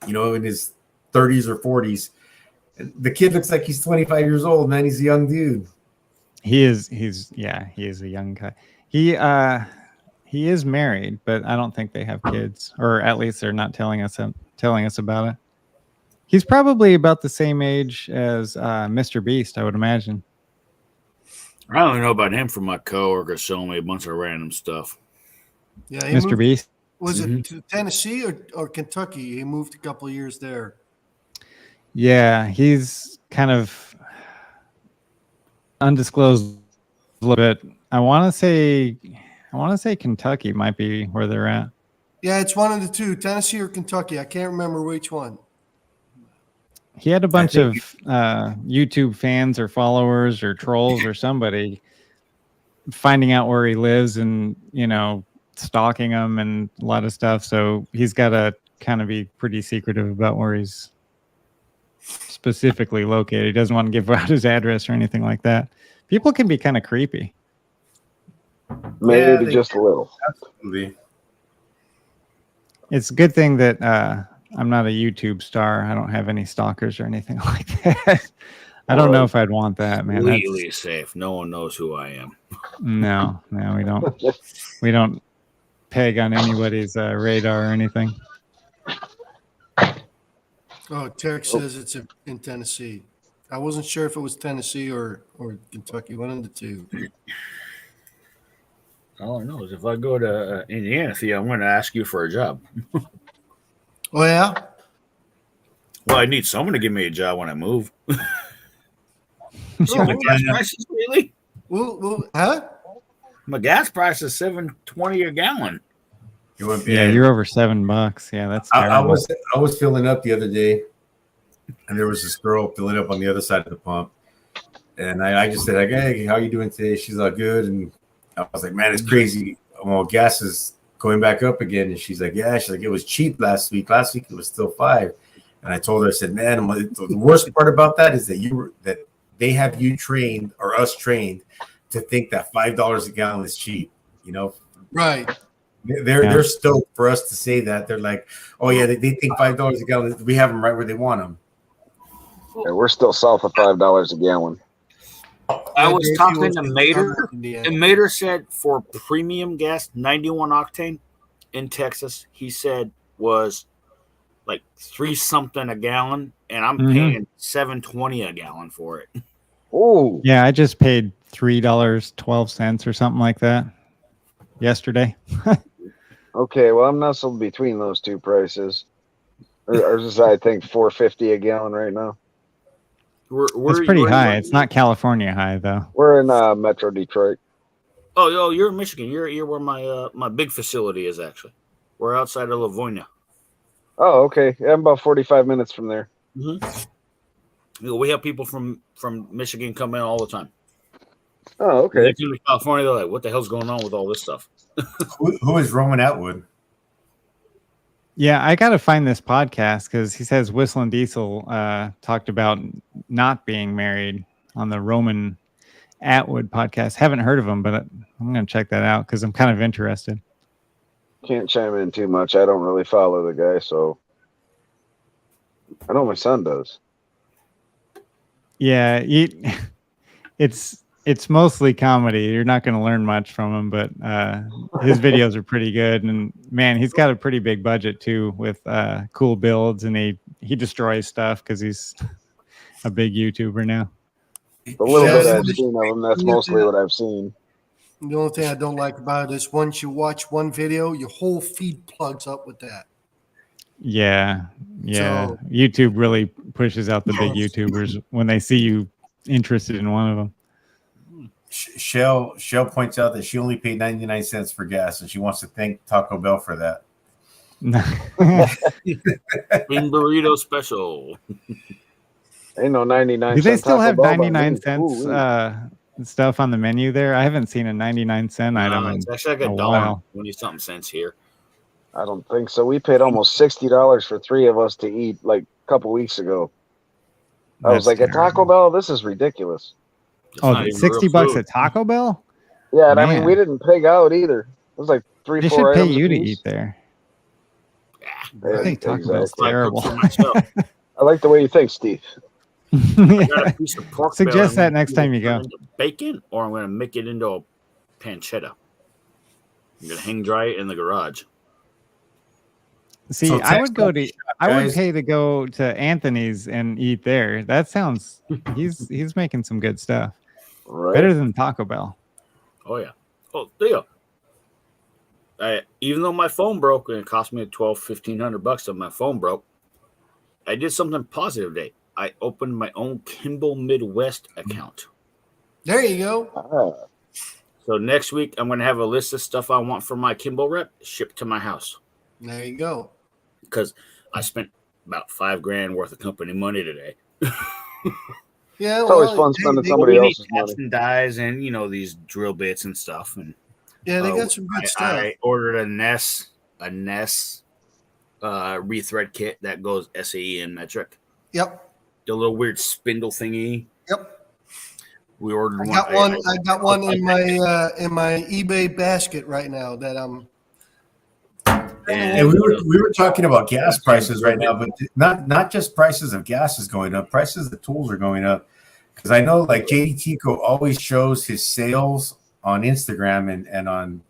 in his 30s or 40s. The kid looks like he's 25 years old, man. He's a young dude. He is a young guy. He is married, but I don't think they have kids, or at least they're not telling us about it. He's probably about the same age as Mr. Beast, I would imagine. I only know about him from my coworker showing me a bunch of random stuff. Yeah, he Mr. moved, Beast. was Mhm. it to Tennessee or Kentucky? He moved a couple of years there. Yeah, he's kind of undisclosed a little bit. I want to say Kentucky might be where they're at. Yeah, it's one of the two, Tennessee or Kentucky. I can't remember which one. He had a bunch think of YouTube fans or followers or trolls or somebody finding out where he lives and, stalking him and a lot of stuff. So he's got to kind of be pretty secretive about where he's specifically located. He doesn't want to give out his address or anything like that. People can be kind of creepy. Maybe they- just a little. Absolutely. It's a good thing that I'm not a YouTube star. I don't have any stalkers or anything like that. I don't know if I'd want that, man. Completely safe. No one knows who I am. No, we don't. We don't peg on anybody's radar or anything. Oh, Terry says it's in Tennessee. I wasn't sure if it was Tennessee or Kentucky, one of the two. All I know is if I go to Indiana, Theo, I'm going to ask you for a job. Oh, yeah? Well, I need someone to give me a job when I move. Oh, My gas prices, really? huh? My gas price is $7.20 a gallon. Yeah, you're over $7. Yeah, that's terrible. I was filling up the other day, and there was this girl filling up on the other side of the pump, and I just said, like, "Hey, how you doing today?" She's all good, and I was like, "Man, it's crazy. Well, gas is going back up again." And she's like, "Yeah." She's like, "It was cheap last week. Last week it was still $5." And I told her, I said, "Man, the worst part about that is that they have you trained or us trained to think that $5 a gallon is cheap. Right. They're stoked for us to say that. They're like, oh yeah, they think $5 a gallon. We have them right where they want them. Yeah, we're still south of $5 a gallon. I was talking to Mater, Indiana. and Mater said for premium gas, 91 octane in Texas, he said was like 3 something a gallon, and I'm paying $7.20 a gallon for it. Oh, Yeah, I just paid $3.12 or something like that yesterday. okay. Well, I'm nestled between those two prices. Ours is, I think, $4.50 a gallon right now. It's pretty high. It's not California high though. We're in Metro Detroit. Oh, you're in Michigan. You're where my big facility is actually. We're outside of Livonia. Oh, okay. Yeah, I'm about 45 minutes from there. We have people from Michigan come in all the time. Oh, okay. They come to California. They're like, "What the hell's going on with all this stuff?" Who is Roman Atwood? Yeah, I got to find this podcast because he says Whistling Diesel talked about not being married on the Roman Atwood podcast. Haven't heard of him, but I'm going to check that out because I'm kind of interested. Can't chime in too much. I don't really follow the guy, so I know my son does. Yeah, it's mostly comedy. You're not going to learn much from him, but his videos are pretty good. And man, he's got a pretty big budget too with cool builds, and he destroys stuff because he's a big YouTuber now. The little bit I've seen of him, that's mostly what I've seen. The only thing I don't like about it is once you watch one video, your whole feed plugs up with that. Yeah. So- YouTube really pushes out the big YouTubers when they see you interested in one of them. Shell points out that she only paid 99 cents for gas, and she wants to thank Taco Bell for that. Bean burrito special. Ain't no 99 Do they cent still Taco have Bell by 99 me. cents Ooh-wee. stuff on the menu there? I haven't seen a 99-cent item in It's actually like a a while. $1.20 cents here. I don't think so. We paid almost $60 for 3 of us to eat like a couple weeks ago. I was That's like, at Taco terrible. Bell, this is ridiculous. It's Oh, not the even real 60 bucks food. at Taco Bell? Yeah, and I mean, Man. we didn't pig out either. It was like three, They four should pay items you to apiece. eat there. Yeah, I think Taco Bell's exactly. I cook terrible. for myself. I like the way you think, Steve. I got a piece of pork belly. Suggest I'm that gonna next either time you turn go. into bacon, or I'm going to make it into a pancetta. I'm going to hang dry it in the garage. See, So I would text go us, to I would guys. pay to go to Anthony's and eat there. That sounds he's making some good stuff. Right? Better than Taco Bell. Oh yeah. Oh, Theo. Even though my phone broke and it cost me $1,500 that my phone broke, I did something positive today. I opened my own Kimball Midwest account. There you go. Ah, So next week I'm going to have a list of stuff I want for my Kimball rep shipped to my house There you go. because I spent about $5,000 worth of company money today. Yeah, it's always fun spending they, somebody we need else's money. taps and dies and these drill bits and stuff. And yeah, they got some good stuff. I ordered a Ness rethread kit that goes SAE and metric. Yep. The little weird spindle thingy. Yep. We ordered I one. got one. I got one in my eBay basket right now that I'm. And we were talking about gas prices right now, but not just prices of gas is going up. Prices of the tools are going up because I know like JD Tico always shows his sales on Instagram and on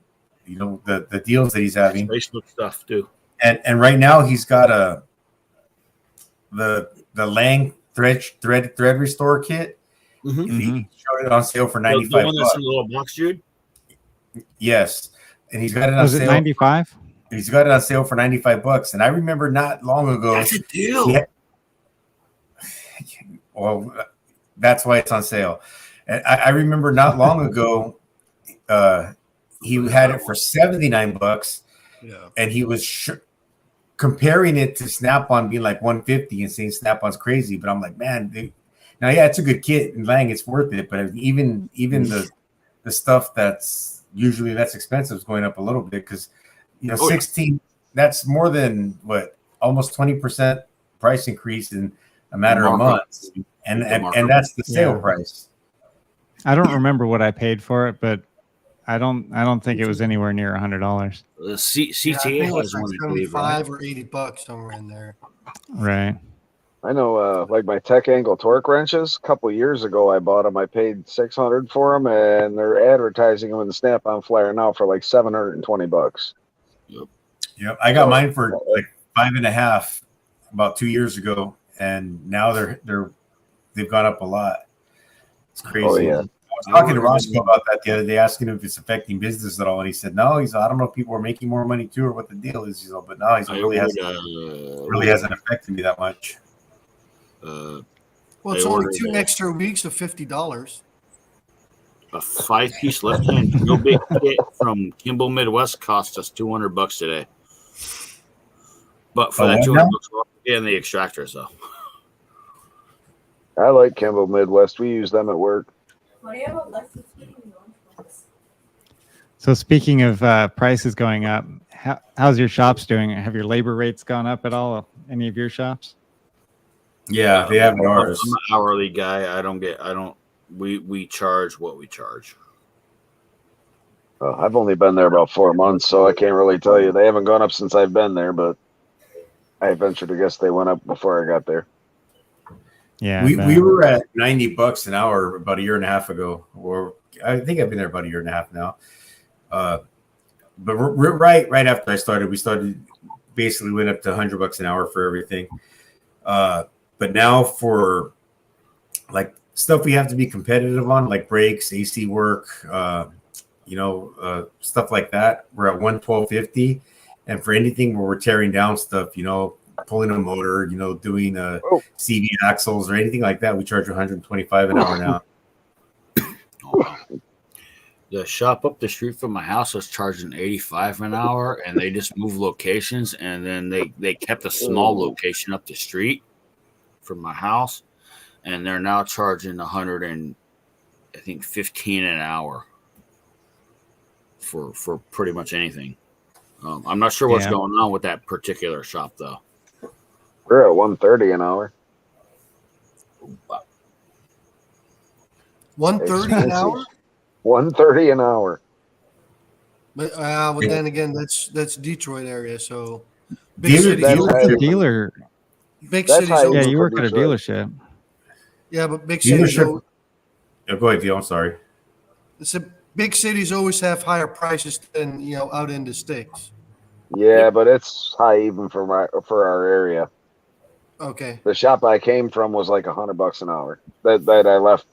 the deals that he's having. Facebook stuff too. And right now he's got the Lang thread restore kit. Mm-hmm. He showed it on sale for $95. The one that's in the little box, dude. Yes, and he's got it on Was sale. it 95? He's got it on sale for $95. And I remember not long ago. That's a deal. Well, that's why it's on sale. And I remember not long ago, he had it for $79, Yeah. and he was comparing it to Snap-on being like $150 and saying Snap-on's crazy. But I'm like, man, now yeah, it's a good kit and Lang, it's worth it. But even the stuff that's usually less expensive is going up a little bit because 16. That's more than almost 20% price increase in a matter of months, and that's the sale price. I don't remember what I paid for it, but I don't think it was anywhere near $100. CTA it was has like one, I believe, right? $75 or $80 somewhere in there. Right. I know, like my Tech Angle torque wrenches. A couple years ago, I bought them. I paid $600 for them, and they're advertising them in the Snap-on flyer now for like $720. Yep, I got mine for like $5.50 about 2 years ago, and now they've gone up a lot. It's crazy. Oh, yeah. I was talking to Roscoe about that the other day, asking him if it's affecting business at all, and he said no. He's I don't know if people are making more money too or what the deal is. But no, he's really hasn't affected me that much. Well, it's only 2 extra weeks of $50. A 5-piece left-hand drill bit kit from Kimball Midwest cost us $200 today. But for that $200, and the extractors though. I like Kimball Midwest. We use them at work. So speaking of prices going up, how's your shops doing? Have your labor rates gone up at all? Any of your shops? Yeah, they have ours. I'm an hourly guy. We charge what we charge. I've only been there about 4 months, so I can't really tell you. They haven't gone up since I've been there, but I venture to guess they went up before I got there. Yeah, we were at $90 an hour about a year and a half ago, or I think I've been there about a year and a half now. But right after I started, we basically went up to $100 an hour for everything. But now for like stuff we have to be competitive on, like brakes, AC work, stuff like that, we're at $112.50. And for anything where we're tearing down stuff, pulling a motor, doing CV axles or anything like that, we charge $125 an hour now. The shop up the street from my house was charging $85 an hour, and they just moved locations, and then they kept a small location up the street from my house, and they're now charging $180 I think 15 an hour for pretty much anything. I'm not sure what's Yeah. going on with that particular shop though. We're at 130 an hour. 130 an hour. 130 an hour. But then again, that's Detroit area, so big Dealer- cities. That's You work high at a even- dealer. Big that's cities. high Yeah, Always, even you for work at a Detroit. dealership. yeah, but big cities. Dealership. Go ahead, Theo. I'm sorry. Big cities always have higher prices than out in the sticks. Yeah, but it's high even for our area. Okay. The shop I came from was like $100 an hour. That I left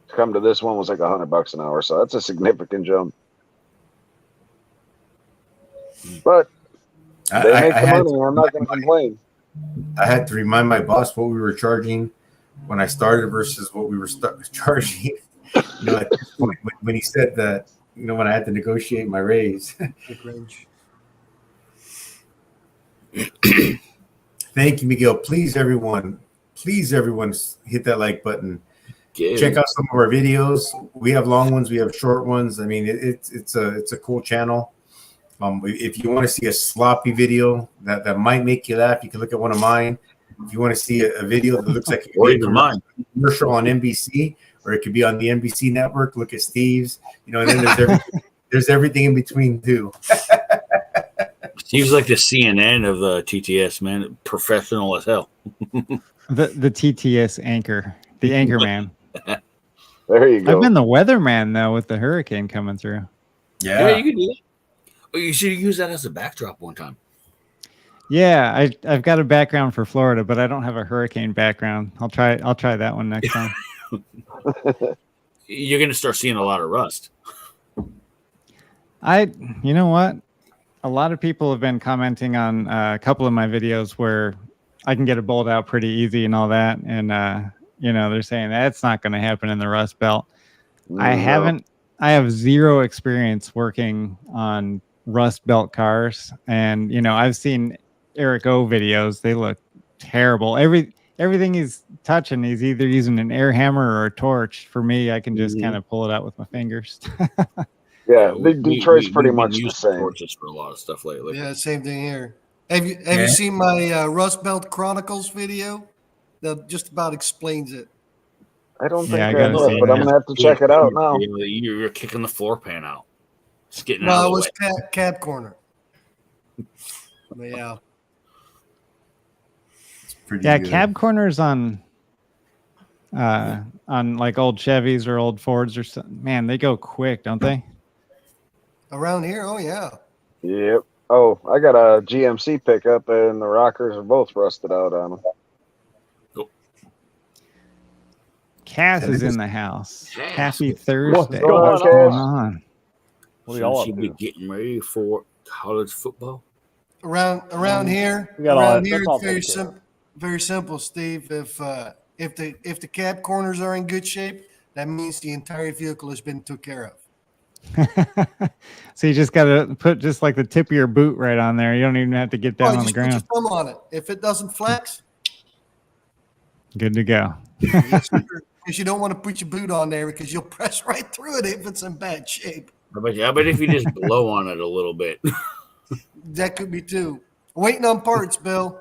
to come to this one was like $100 an hour. So that's a significant jump. But they make the money. I'm not going to complain. I had to remind my boss what we were charging when I started versus what we were charging. At this point, when he said that, when I had to negotiate my raise. Big range. Thank you, Miguel. Please, everyone, hit that like button. Yeah. Check out some of our videos. We have long ones, we have short ones. I mean, it's a cool channel. If you want to see a sloppy video that might make you laugh, you can look at one of mine. If you want to see a video that looks like Or even mine. commercial on NBC, or it could be on the NBC network, look at Steve's. And then there's everything in between too. Steve's like the CNN of the TTS, man. Professional as hell. The TTS anchor, the anchor man. There you go. I've been the weatherman though with the hurricane coming through. Yeah, you can do that. Oh, you should use that as a backdrop one time. Yeah, I've got a background for Florida, but I don't have a hurricane background. I'll try that one next time. You're gonna start seeing a lot of rust. You know what? A lot of people have been commenting on a couple of my videos where I can get a bolt out pretty easy and all that, and they're saying that's not going to happen in the Rust Belt. No. I have zero experience working on Rust Belt cars, and I've seen Eric O videos. They look terrible. Everything he's touching, he's either using an air hammer or a torch. For me, I can just kind of pull it out with my fingers. Yeah, Detroit's pretty we've been much the using same. torches for a lot of stuff lately. Yeah, same thing here. Have you seen my Rust Belt Chronicles video? That just about explains it. I don't think Yeah, I I gotta know, see but I'm that. gonna have to check it out now. You're kicking the floor pan out. It's getting No, out it of the was way. cab corner. But yeah. It's pretty Yeah, good. cab corners on like old Chevys or old Fords or something. Man, they go quick, don't they? Around here, oh yeah. Yep. Oh, I got a GMC pickup, and the rockers are both rusted out on them. Cass is in the house. Cass. Happy What's Thursday. going on, What's going Cass? on? What are y'all up Should be to? getting ready for college football. Around here, We got all around that. here, That's all it's very taken care of. very simple, Steve. If the cab corners are in good shape, that means the entire vehicle has been took care of. So you just got to put just like the tip of your boot right on there. You don't even have to get down you on the just put your ground. thumb on it. If it doesn't flex, Good to go. yes, sir. Because you don't want to put your boot on there because you'll press right through it if it's in bad shape. I bet if you just blow on it a little bit. That could be too. Waiting on parts, Bill.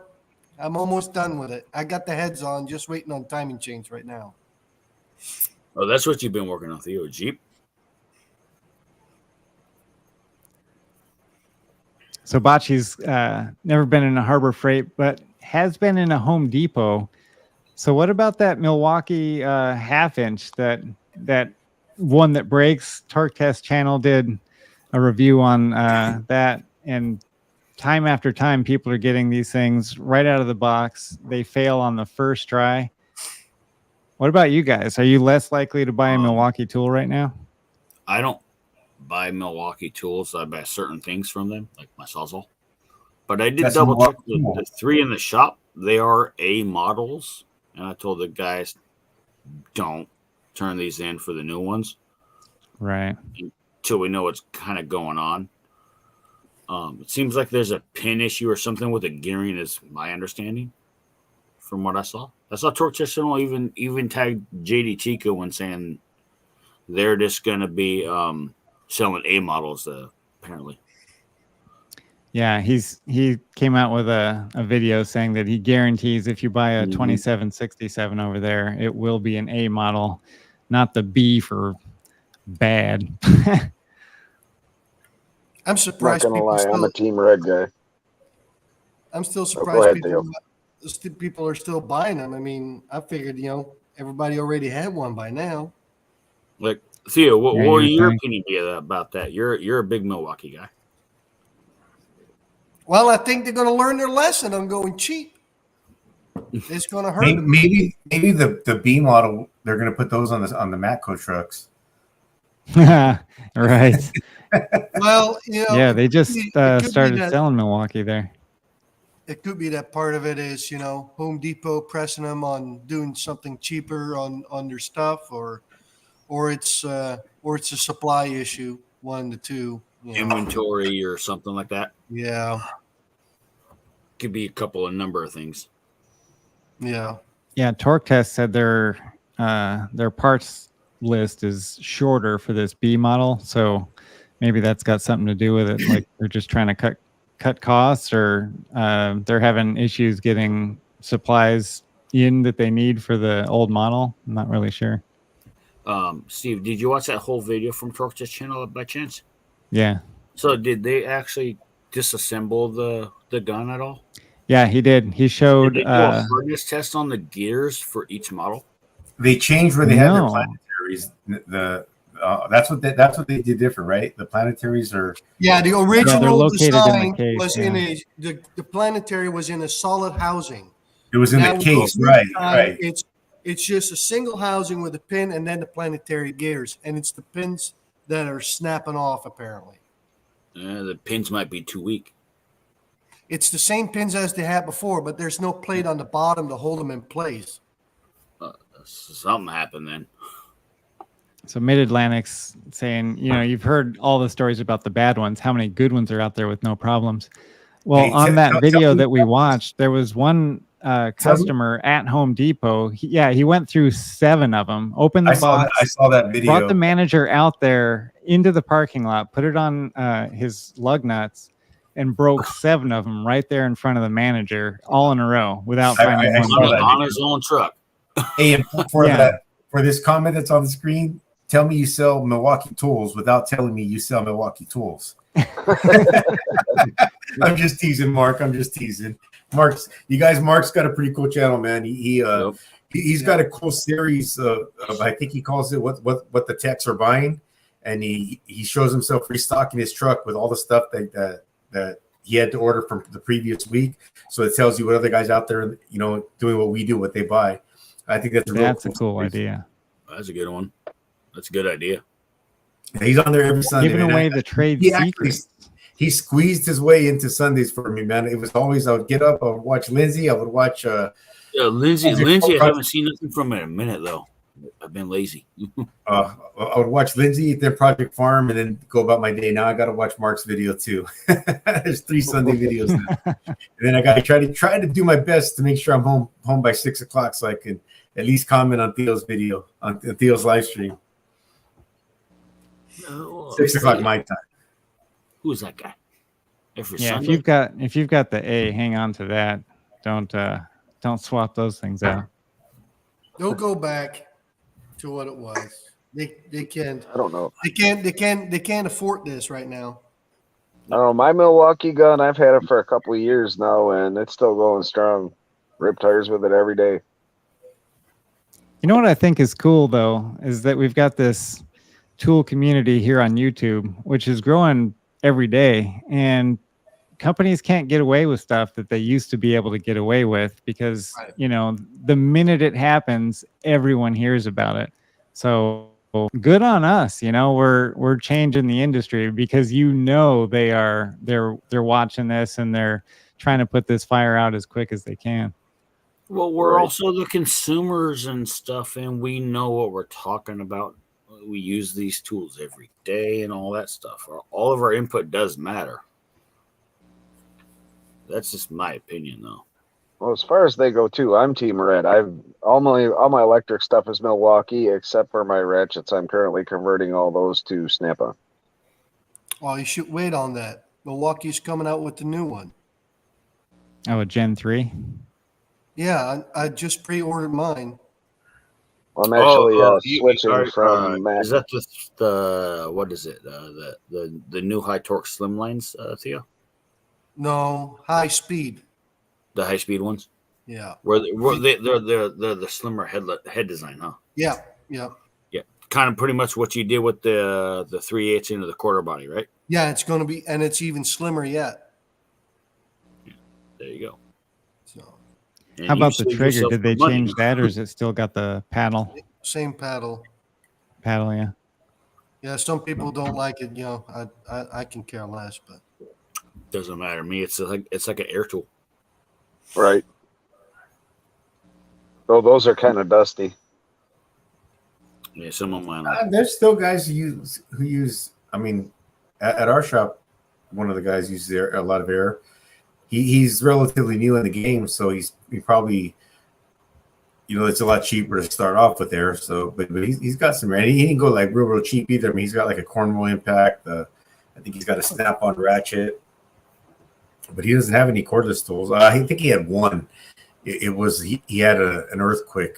I'm almost done with it. I got the heads on, just waiting on timing chains right now. Oh, that's what you've been working on, Theo. Jeep. So Bocce's never been in a Harbor Freight, but has been in a Home Depot. So what about that Milwaukee half-inch, that one that breaks? Torque Test Channel did a review on that, and time after time, people are getting these things right out of the box. They fail on the first try. What about you guys? Are you less likely to buy a Milwaukee tool right now? I don't buy Milwaukee tools. I buy certain things from them, like my Sawzall. But I did That's double check Milwaukee. the three in the shop. They are A models. And I told the guys, don't turn these in for the new ones Right. until we know what's kind of going on. It seems like there's a pin issue or something with the gearing, is my understanding from what I saw. I saw Torque Test Channel even tagged JD Chico when saying they're just going to be selling A models apparently. Yeah, he came out with a video saying that he guarantees if you buy a 2767 over there, it will be an A model, not the B for bad. I'm Not surprised gonna people lie, I'm still. a Team Red guy. I'm still go surprised ahead, Theo. people are still buying them. I mean, I figured everybody already had one by now. Like Theo, what Yeah, you would would your think. opinion be about that? You're a big Milwaukee guy. Well, I think they're going to learn their lesson on going cheap. It's going to hurt them. Maybe the B model, they're going to put those on the Matco trucks. Right. Well, Yeah, they just it could be started that selling Milwaukee there. it could be that part of it is Home Depot pressing them on doing something cheaper on their stuff, or it's a supply issue, one to two. Inventory or something like that. Yeah, Could be a couple of number of things. yeah. Yeah, Torque Test said their parts list is shorter for this B model, so maybe that's got something to do with it. Like they're just trying to cut costs, or they're having issues getting supplies in that they need for the old model. I'm not really sure. Steve, did you watch that whole video from Torque Test channel by chance? Yeah. So did they actually disassemble the gun at all? Yeah, he did. He showed. Did they do a hardness test on the gears for each model? They changed where they had their No. planetaries. That's what they did different, right? The planetaries are Yeah, the they're original located in the design case, was yeah. the planetary was in a solid housing. it was in Now, the with case, this right? time, Right. It's just a single housing with a pin and then the planetary gears, and it's the pins that are snapping off. Apparently, The pins might be too weak. it's the same pins as they had before, but there's no plate on the bottom to hold them in place. Something happened then. So Mid Atlantic's saying, you've heard all the stories about the bad ones. How many good ones are out there with no problems? Well, Hey, on that tell video me- that we watched, there was one customer at Home Depot. He went through 7 of them, opened the I box, saw that video. brought the manager out there into the parking lot, put it on his lug nuts, and broke 7 of them right there in front of the manager, all in a row, without finding I one. saw that On video. his own truck. Hey, and for Yeah. for this comment that's on the screen, tell me you sell Milwaukee tools without telling me you sell Milwaukee tools. I'm just teasing, Mark. I'm just teasing. Mark's got a pretty cool channel, man. Yep. He's got a cool series of I think he calls it what the techs are buying, and he shows himself restocking his truck with all the stuff that he had to order from the previous week. So it tells you what other guys out there, doing what we do, what they buy. I think that's That's a cool idea. That's a good one. That's a good idea. He's on there every Sunday. Giving man. away the trade he actually- secrets. He squeezed his way into Sundays for me, man. It was always I would get up, I would watch Lindsay, I would watch Yeah, Lindsay, Project- I haven't seen nothing from her in a minute though. I've been lazy. I would watch Lindsay, then Project Farm, and then go about my day. Now I got to watch Mark's video too. There's 3 Sunday videos now. And then I got to try to do my best to make sure I'm home by 6 o'clock so I can at least comment on Theo's video on Theo's live stream. 6 o'clock my time. Who's that guy? Every Yeah, Sunday? if you've got the A, hang on to that. Don't swap those things out. They'll go back to what it was. They can't. I don't know. They can't afford this right now. I don't know. My Milwaukee gun, I've had it for a couple of years now, and it's still going strong. Rip tires with it every day. You know what I think is cool though is that we've got this tool community here on YouTube, which is growing every day, and companies can't get away with stuff that they used to be able to get away with because Right. the minute it happens, everyone hears about it. So good on us. We're changing the industry because they're watching this and they're trying to put this fire out as quick as they can. Well, we're Right. also the consumers and stuff, and we know what we're talking about. We use these tools every day and all that stuff. All of our input does matter. That's just my opinion, though. Well, as far as they go too, I'm Team Red. I've all my electric stuff is Milwaukee, except for my ratchets. I'm currently converting all those to Snap-on. Oh, you should wait on that. Milwaukee's coming out with the new one. Oh, a Gen 3? Yeah, I just pre-ordered mine. I'm actually switching sorry, from Mac. is that the what is it? The new high torque slim lines, Theo? No, high speed. The high speed ones? Yeah. They're the slimmer head design, huh? Yeah. Yeah. Yeah. Kind of pretty much what you did with the 3/8 into the quarter body, right? Yeah, it's going to be, and it's even slimmer yet. There you go. So And How you about the save trigger? yourself Did they some money. change that, or is it still got the paddle? same paddle. Paddle, yeah. Yeah, some people don't like it. You know, I can care less, but Doesn't matter to me. It's like an air tool. Right. So those are kind of dusty. Yeah, some of mine. There's still guys who use. I mean, at our shop, one of the guys uses a lot of air. He's relatively new in the game, so he probably, it's a lot cheaper to start off with air. So, but he's got some. And he didn't go like real cheap either. I mean, he's got like a Cornwall impact. I think he's got a snap-on ratchet, but he doesn't have any cordless tools. I think he had one. It was he had an earthquake,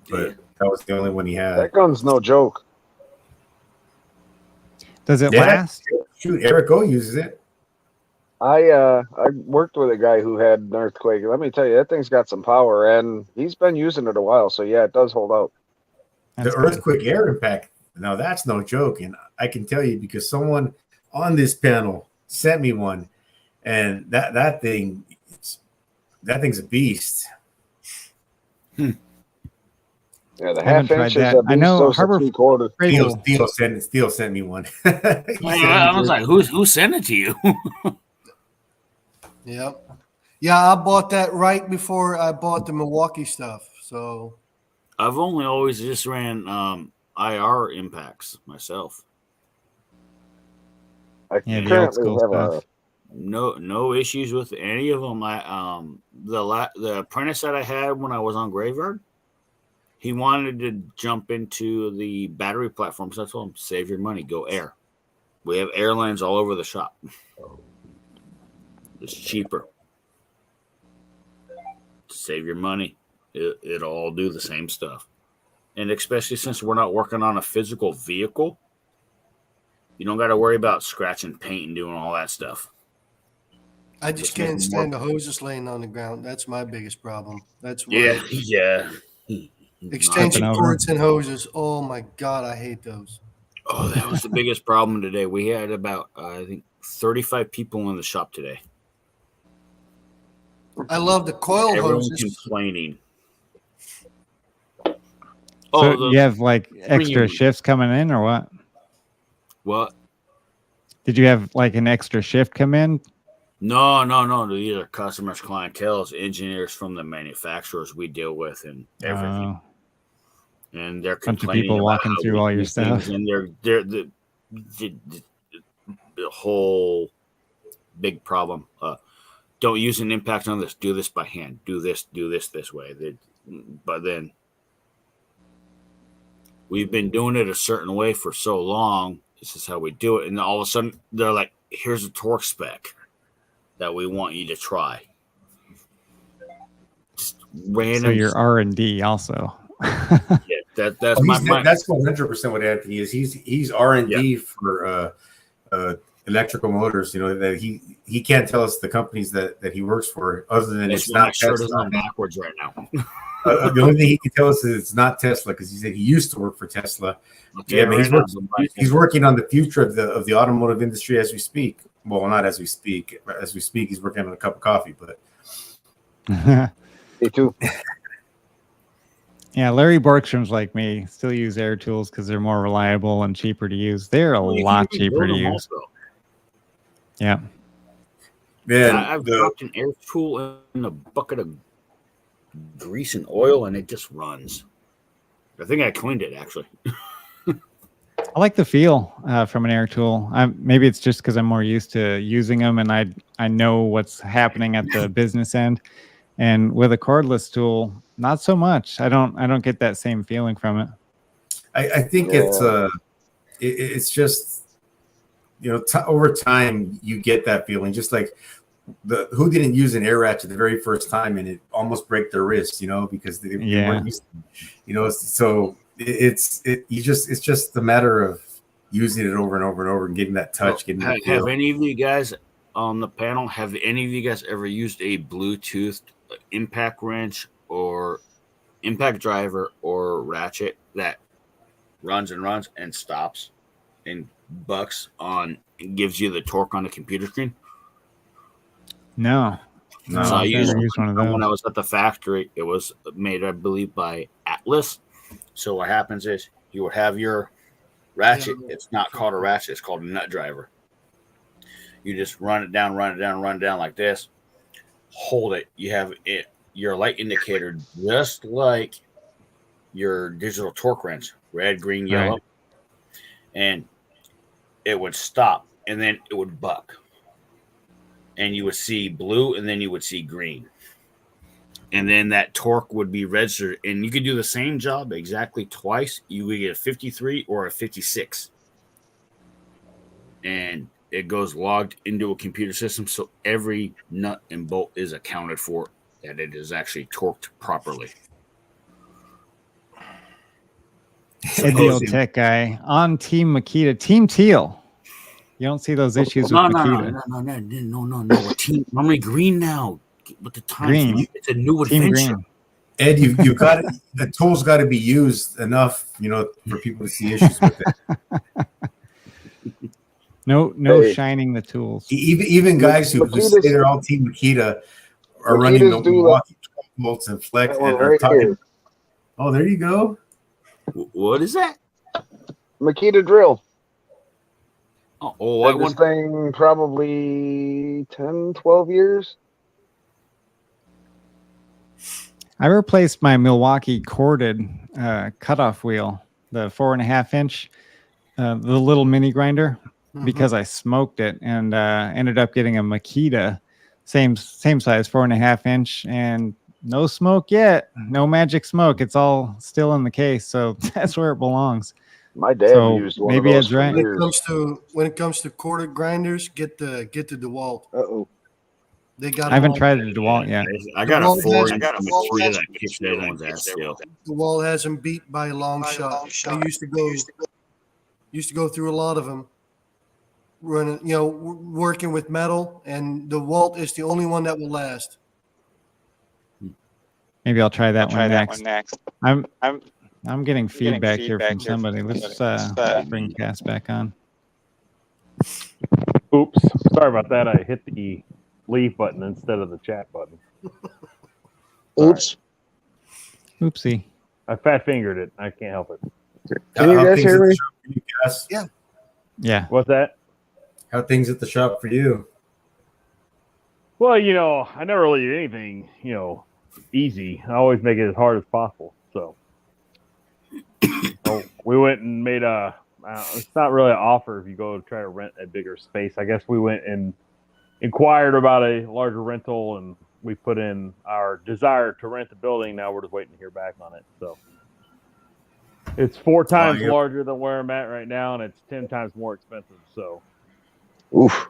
but that was the only one he had. That gun's no joke. Does it Yeah. last? Shoot, Eric O uses it. I worked with a guy who had an earthquake. Let me tell you, that thing's got some power, and he's been using it a while. So yeah, it does hold out. That's The good. earthquake air impact. Now that's no joke, and I can tell you because someone on this panel sent me one, and that thing's a beast. Yeah, the I haven't half tried inch is that. a beast. I know Those are Harbor 3/4. Theo sent me one. He I was like, who sent it to you? yeah, yeah. I bought that right before I bought the Milwaukee stuff. So I've always just ran IR impacts myself. I Yeah, the old currently school have stuff. No issues with any of them. The apprentice that I had when I was on Graveyard, he wanted to jump into the battery platforms. I told him, save your money, go air. We have airlines all over the shop. It's cheaper. Save your money. It'll all do the same stuff. And especially since we're not working on a physical vehicle, you don't got to worry about scratching paint and doing all that stuff. I just Just make can't them stand the hoses laying on the ground. That's my biggest problem. That's why Yeah. extension Tripping over. cords and hoses. Oh my God, I hate those. Oh, that was the biggest problem today. We had about, I think, 35 people in the shop today. I love the coil Everyone hoses. complaining. So you have like extra premium. shifts coming in, or what? What? Did you have like an extra shift come in? No. These are customers, clientele, engineers from the manufacturers we deal with, and everything. And they're Bunch of complaining people about walking how through we all your do things, stuff. and they're the whole big problem. Don't use an impact on this. Do this by hand. Do this this way. But then we've been doing it a certain way for so long. This is how we do it. And all of a sudden, they're like, here's a torque spec that we want you to try. Just random. So your R&D also. That's Oh, my that's 100% what Anthony is. He's R&D for electrical motors. That he can't tell us the companies that he works for, other than that's it's why my not shirt is Tesla. on backwards right now. The only thing he can tell us is it's not Tesla, because he said he used to work for Tesla. I'll tell you But right he's working on the future of the automotive industry as we speak. Well, not as we speak. As we speak, he's working on a cup of coffee. But Me too. Yeah, Larry Borkstrom's like me. Still use air tools because they're more reliable and cheaper to use. They're a lot cheaper to use. Yeah. man, I've dropped an air tool in a bucket of grease and oil, and it just runs. I think I cleaned it, actually. I like the feel from an air tool. Maybe it's just because I'm more used to using them, and I know what's happening at the business end. And with a cordless tool, not so much. I don't get that same feeling from it. I think it's just, you know, over time you get that feeling. Just like who didn't use an air ratchet the very first time and it almost break their wrist, you know, because they weren't used to, you know. So it's just a matter of using it over and over and over and getting that touch. Getting that feel. Have any of you guys on the panel, have any of you guys ever used a Bluetooth impact wrench or impact driver or ratchet that runs and stops and bucks on and gives you the torque on the computer screen? No, So I used used one of when those. I was at the factory. It was made, I believe, by Atlas. So what happens is you would have your ratchet. It's not called a ratchet. It's called a nut driver. You just run it down like this. Hold it. You have it. Your light indicator, just like your digital torque wrench, red, green, yellow, Right. and it would stop, and then it would buck, and you would see blue, and then you would see green, and then that torque would be registered, and you could do the same job exactly twice. You would get a 53 or a 56, and it goes logged into a computer system, so every nut and bolt is accounted for, that it is actually torqued properly. Ed, the old tech guy on Team Makita, Team Teal. You don't see those issues with Makita. No. Team, normally green now. With the time, Green. it's a new Team adventure. Green. Ed, you got the tool's got to be used enough, you know, for people to see issues with it. No Hey. shining the tools. Even guys who say they're all Team Makita are running the Milwaukee 12 volts and flex and are talking. Here. Oh, there you go. What is that? Makita drill. Oh, Had this thing probably 10, 12 years. I replaced my Milwaukee corded cutoff wheel, the 4.5 inch, the little mini grinder, because I smoked it and ended up getting a Makita, same size, 4.5 inch, and no smoke yet. No magic smoke. It's all still in the case, so that's where it belongs. My dad used one maybe of those Ed's right. When it comes to corded grinders, get the DeWalt. Uh-oh. They got. I haven't tried a DeWalt yet. I got a 4 inch Makita that kicks the other one's ass still. DeWalt hasn't beat by a long shot. I used to go through a lot of them, running, you know, working with metal, and DeWalt is the only one that will last. Maybe I'll try that one next. I'm getting feedback here from somebody. Let's bring Cass back on. Oops, sorry about that. I hit the leave button instead of the chat button. Oops. Oopsie. I fat fingered it. I can't help it. Can you guys hear me? Yeah. Yeah. What's that? How things at the shop for you? Well, you know, I never really do anything, you know, easy. I always make it as hard as possible. So we went and made it's not really an offer if you go to try to rent a bigger space. I guess we went and inquired about a larger rental, and we put in our desire to rent the building. Now we're just waiting to hear back on it. So it's 4 times larger than where I'm at right now, and it's 10 times more expensive. So, oof.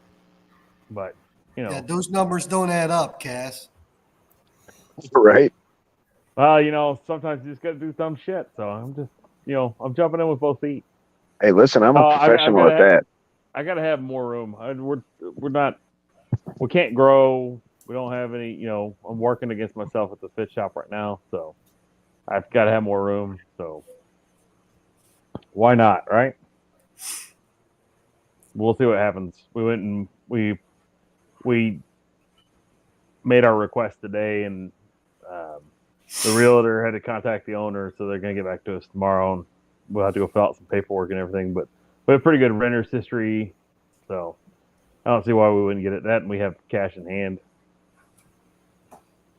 But you know, those numbers don't add up, Cass. Right. Well, you know, sometimes you just got to do dumb shit. So I'm just, you know, I'm jumping in with both feet. Hey, listen, I'm a professional at that. I got to have more room. We can't grow. We don't have any, you know, I'm working against myself at the fit shop right now. So I've got to have more room. So why not? Right. We'll see what happens. We went and we made our request today, and the realtor had to contact the owner, so they're going to get back to us tomorrow, and we'll have to go fill out some paperwork and everything. But we have pretty good renter's history, so I don't see why we wouldn't get it. That, and we have cash in hand.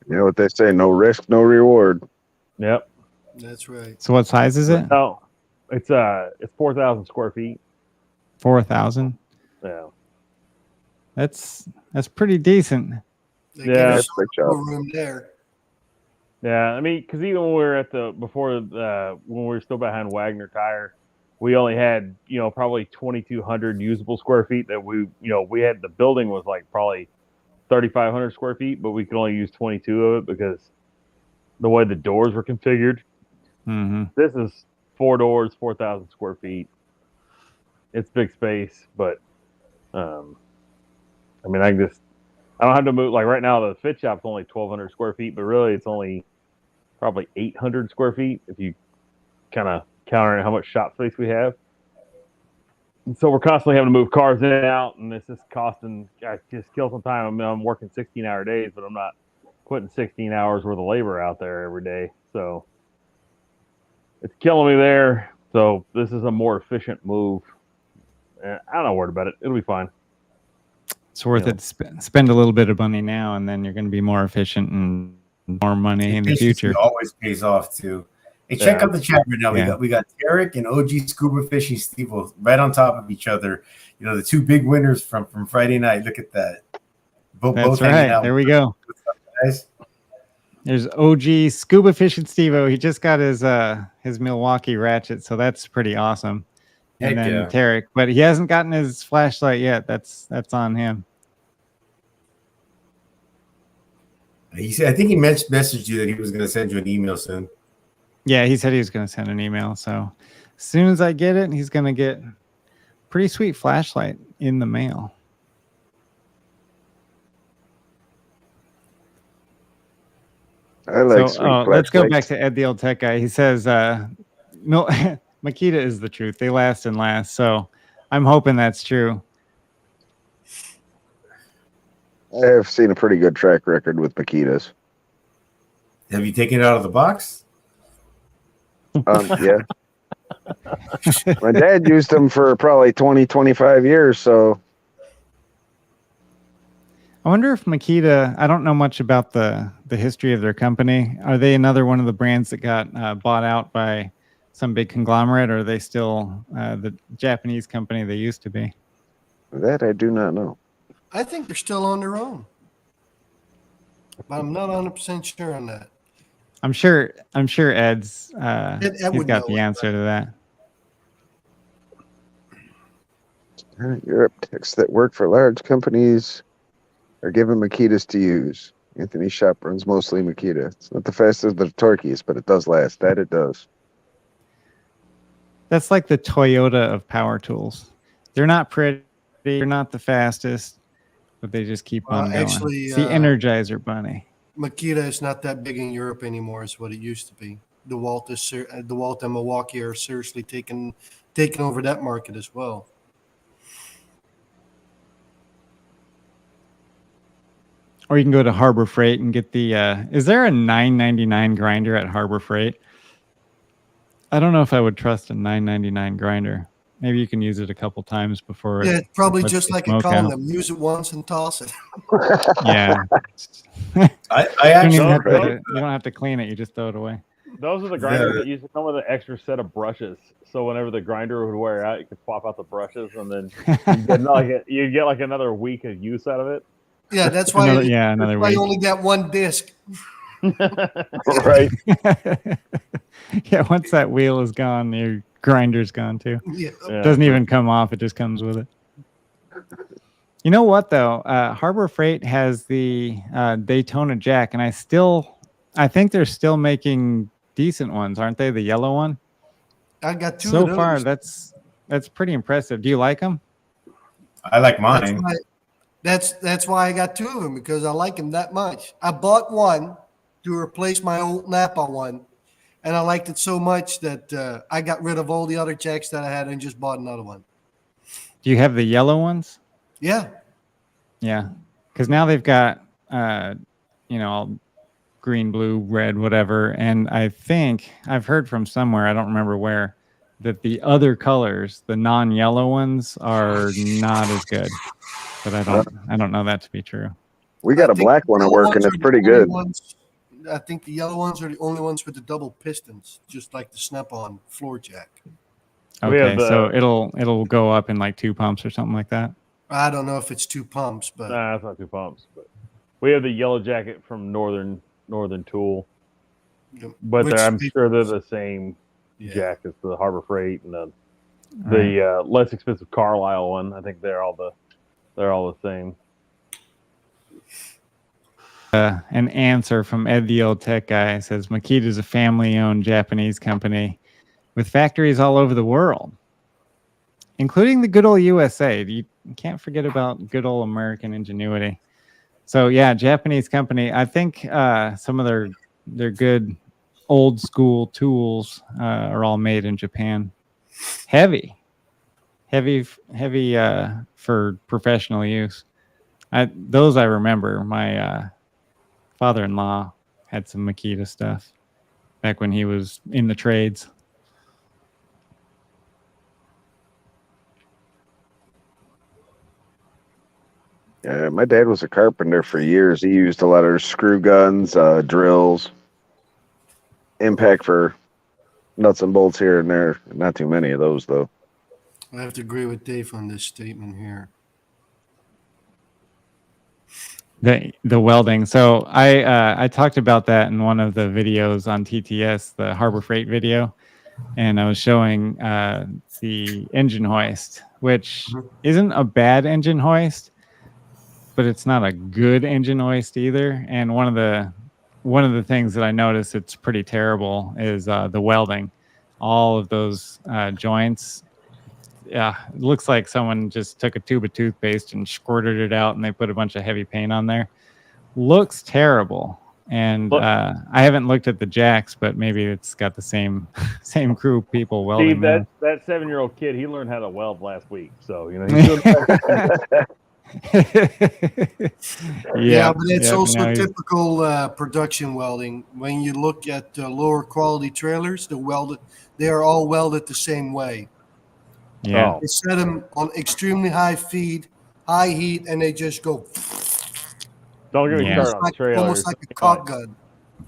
You know what they say: no risk, no reward. Yep, that's right. So what size is it? Oh, it's 4,000 square feet. 4,000. Yeah, that's pretty decent. That's big job. Room there. Yeah, I mean, because even when we were at when we were still behind Wagner Tire, we only had probably 2,200 usable square feet that we had. The building was like probably 3,500 square feet, but we could only use 22 of it because the way the doors were configured. Mm-hmm. This is 4 doors, 4,000 square feet. It's big space, but I mean, I don't have to move. Like right now, the fit shop's only 1,200 square feet, but really it's only probably 800 square feet if you kind of counter how much shop space we have. And so we're constantly having to move cars in and out, and it's just costing. I just kill some time. I mean, I'm working 16-hour days, but I'm not putting 16 hours worth of labor out there every day. So it's killing me there. So this is a more efficient move. And I'm not worried about it. It'll be fine. It's worth it to spend a little bit of money now, and then you're going to be more efficient and more money in the future. Always pays off too. Hey, check out the chat right now. Yeah. We got Derek and OG Scuba Fishing Steve right on top of each other. The two big winners from Friday night. Look at that. That's right. There we go. Guys. There's OG Scuba Fishing Steve-O. He just got his Milwaukee ratchet, so that's pretty awesome. And then Tarek, but he hasn't gotten his flashlight yet. That's on him. He said, I think he messaged you that he was going to send you an email soon. Yeah, he said he was going to send an email. So as soon as I get it, he's going to get a pretty sweet flashlight in the mail. I like let's go back to Ed, the old tech guy. He says, no, Makita is the truth. They last and last. So I'm hoping that's true. I have seen a pretty good track record with Makitas. Have you taken it out of the box? Yeah. My dad used them for probably 20, 25 years. So I wonder if Makita, I don't know much about the history of their company. Are they another one of the brands that got bought out by some big conglomerate, or are they still the Japanese company they used to be? That I do not know. I think they're still on their own, but I'm not 100% sure on that. I'm sure Ed's Ed he's would got know the it, answer to that. Europe techs that work for large companies are given Makitas to use. Anthony's shop runs mostly Makita. It's not the fastest of the torqueys, but it does last. That it does. That's like the Toyota of power tools. They're not pretty, they're not the fastest, but they just keep on going. Actually, it's the Energizer Bunny. Makita is not that big in Europe anymore as what it used to be. DeWalt and Milwaukee are seriously taking over that market as well. Or you can go to Harbor Freight and get the is there a $9.99 grinder at Harbor Freight? I don't know if I would trust a $9.99 grinder. Maybe you can use it a couple times before. Yeah, probably lets just the like a smoke out. condom. Use it once and toss it. Yeah. I actually you don't have to clean it. You just throw it away. Those are the grinders that used to come with an extra set of brushes. So whenever the grinder would wear out, you could swap out the brushes, and then you'd get like another week of use out of it. Yeah, that's why. Another why week. you only got one disc. Right. Yeah, once that wheel is gone, your grinder's gone too. Yeah. It doesn't even come off. It just comes with it. You know what, though? Harbor Freight has the Daytona Jack, and I think they're still making decent ones, aren't they? The yellow one? I got two so of those. far, that's pretty impressive. Do you like them? I like mine. That's why I got two of them, because I like them that much. I bought one to replace my old Napa one, and I liked it so much that I got rid of all the other jacks that I had and just bought another one. Do you have the yellow ones? Yeah. Yeah, because now they've got all green, blue, red, whatever. And I think I've heard from somewhere, I don't remember where, that the other colors, the non-yellow ones, are not as good. But I don't know that to be true. We got a black one at work, and it's pretty good. I think the yellow ones are the only ones with the double pistons, just like the Snap-on floor jack. Okay, so it'll go up in like 2 pumps or something like that. I don't know if it's 2 pumps, but Nah, it's not 2 pumps. But we have the yellow jacket from Northern Tool. but Which I'm people- sure they're the same Yeah. jack as the Harbor Freight and the less expensive Carlisle one. I think they're all the same. An answer from Ed the Old Tech Guy says Makita is a family-owned Japanese company with factories all over the world, including the good old USA. You can't forget about good old American ingenuity. So yeah, Japanese company. I think some of their good old school tools are all made in Japan. Heavy for professional use. Those I remember. My father-in-law had some Makita stuff back when he was in the trades. Yeah, my dad was a carpenter for years. He used a lot of screw guns, drills, impact for nuts and bolts here and there. Not too many of those though. I have to agree with Dave on this statement here. The welding. So I talked about that in one of the videos on TTS, the Harbor Freight video, and I was showing the engine hoist, which isn't a bad engine hoist, but it's not a good engine hoist either. And one of the things that I noticed it's pretty terrible is the welding. All of those joints. Yeah, it looks like someone just took a tube of toothpaste and squirted it out, and they put a bunch of heavy paint on there. Looks terrible. And I haven't looked at the jacks, but maybe it's got the same crew of people welding. Steve, that 7-year-old kid, he learned how to weld last week, so he's doing Yeah, but it's also typical production welding. When you look at lower quality trailers, they are all welded the same way. Yeah, They set them on extremely high feed, high heat, and they just go. Don't get me started on trailers. Almost like a caulk gun.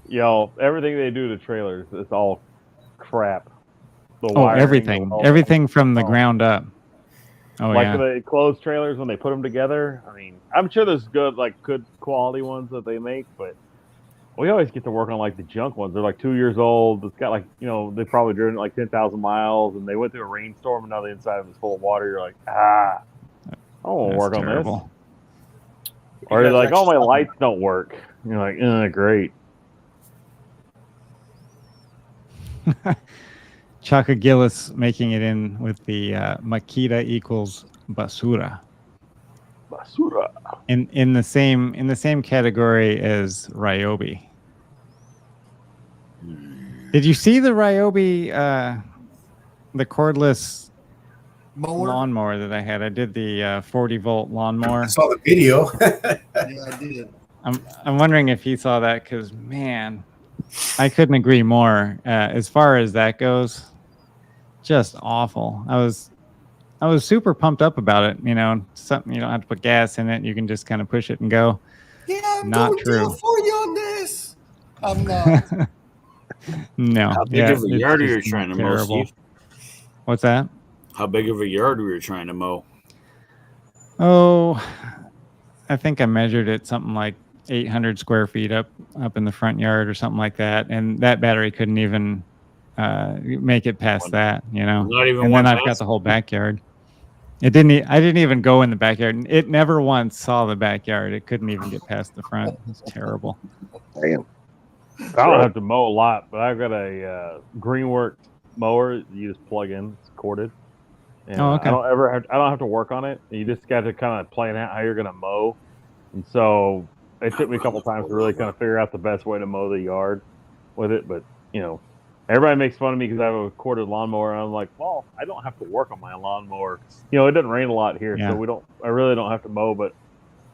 Yo, everything they do to trailers, it's all crap. Everything from the ground up. Oh, like the closed trailers when they put them together. I mean, I'm sure there's good quality ones that they make, but we always get to work on like the junk ones. They're like 2 years old. It's got they probably driven like 10,000 miles, and they went through a rainstorm, and now the inside of it's full of water. You're like, I don't want to work on this. Or they're like, my lights don't work. And you're like, great. Chaka Gillis making it in with the Makita equals basura. Basura. In the same category as Ryobi. Did you see the Ryobi the cordless lawnmower that I had? I did the 40-volt lawnmower. I saw the video. Yeah, I did. I'm wondering if he saw that, because man, I couldn't agree more. As far as that goes, just awful. I was super pumped up about it. Something you don't have to put gas in it. You can just kind of push it and go. Yeah, I'm not going true. California on this. I'm not. No. How big of a yard are you trying to mow, Steve? What's that? How big of a yard were you trying to mow? Oh, I think I measured it something like 800 square feet up in the front yard or something like that, and that battery couldn't even make it past that. Not even and one. Then I've got the whole backyard. I didn't even go in the backyard. It never once saw the backyard. It couldn't even get past the front. It's terrible. Damn. I don't have to mow a lot, but I've got a Greenworks mower you just plug in. It's corded. And okay. I don't have to work on it. You just got to kind of plan out how you're going to mow. And so it took me a couple times to really kind of figure out the best way to mow the yard with it. But, everybody makes fun of me because I have a corded lawnmower. And I'm like, well, I don't have to work on my lawnmower. It doesn't rain a lot here. Yeah. So I really don't have to mow, but,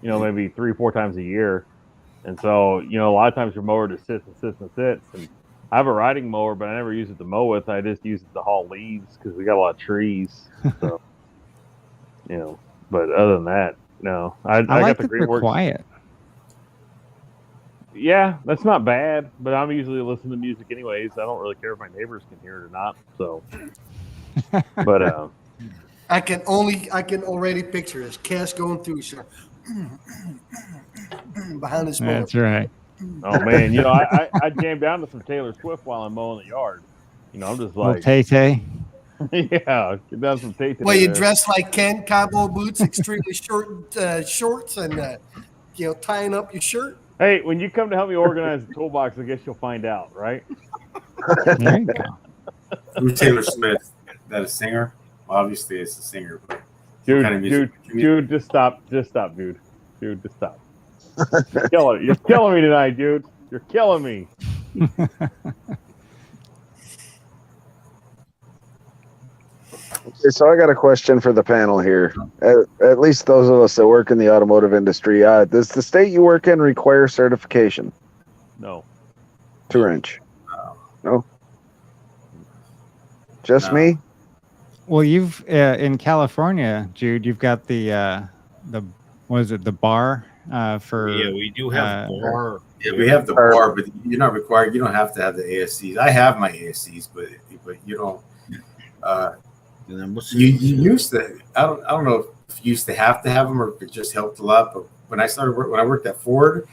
maybe 3-4 times a year. And so, a lot of times your mower just sits and sits and sits. And I have a riding mower, but I never use it to mow with. I just use it to haul leaves because we got a lot of trees. So, but other than that, no. I like got the that they're Greenworks. Quiet. Yeah, that's not bad, but I'm usually listening to music anyways. I don't really care if my neighbors can hear it or not. So, but I can already picture this. Cass going through behind his mower. That's right. Oh man, I jam down to some Taylor Swift while I'm mowing the yard. I'm just Little like, Tay Tay. yeah, get down some Tay Well, you there. dress like Ken, cowboy boots, extremely short shorts, and tying up your shirt. Hey, when you come to help me organize the toolbox, I guess you'll find out, right? There you go. Who's Taylor Smith? That a singer? Well, obviously, it's a singer. But Dude, what kind of music? dude, just stop, dude. Dude, just stop. You're killing me tonight, dude. You're killing me. Okay, so I got a question for the panel here. At least those of us that work in the automotive industry. Does the state you work in require certification No. to wrench? No. Just No. me? Well, you've in California, Jude. You've got the what is it? The bar for Yeah, we do have bar. Yeah, we have the bar, but you're not required. You don't have to have the ASCs. I have my ASCs, but you don't. And then what's You used to. I don't know if you used to have them or if it just helped a lot. But when I worked at Ford,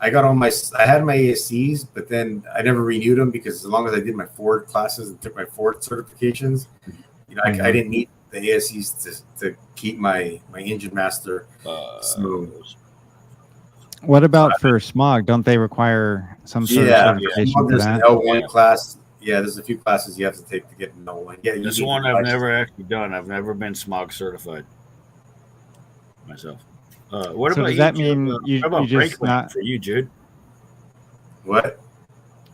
I had my ASCs, but then I never renewed them because as long as I did my Ford classes and took my Ford certifications, I didn't need the ASCs to keep my engine master smooth. What about for smog? Don't they require some sort of certification for There's that? an L1 class. Yeah, there's a few classes you have to take to get an L1. Yeah, This one I've never actually done. I've never been smog certified myself. What So about does you, that Jude? mean you about just brake lap not? for you, Jude? What?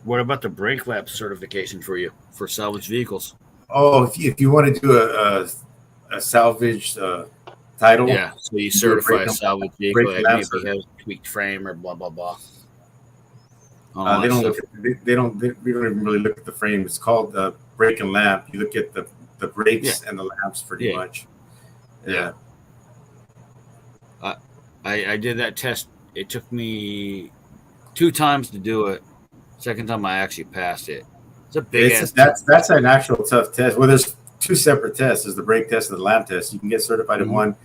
What about the brake lap certification for you for salvage vehicles? Oh, if you want to do a salvage title, Yeah, so you certify a salvage vehicle brake that laps maybe has tweaked frame or blah blah blah. they don't look. We don't even really look at the frame. It's called the brake and lamp. You look at the brakes and the lamps pretty much. Yeah. I did that test. It took me 2 times to do it. Second time I actually passed it. It's a big ass. That's an actual tough test. Well, there's 2 separate tests. There's the brake test and the lamp test. You can get certified in one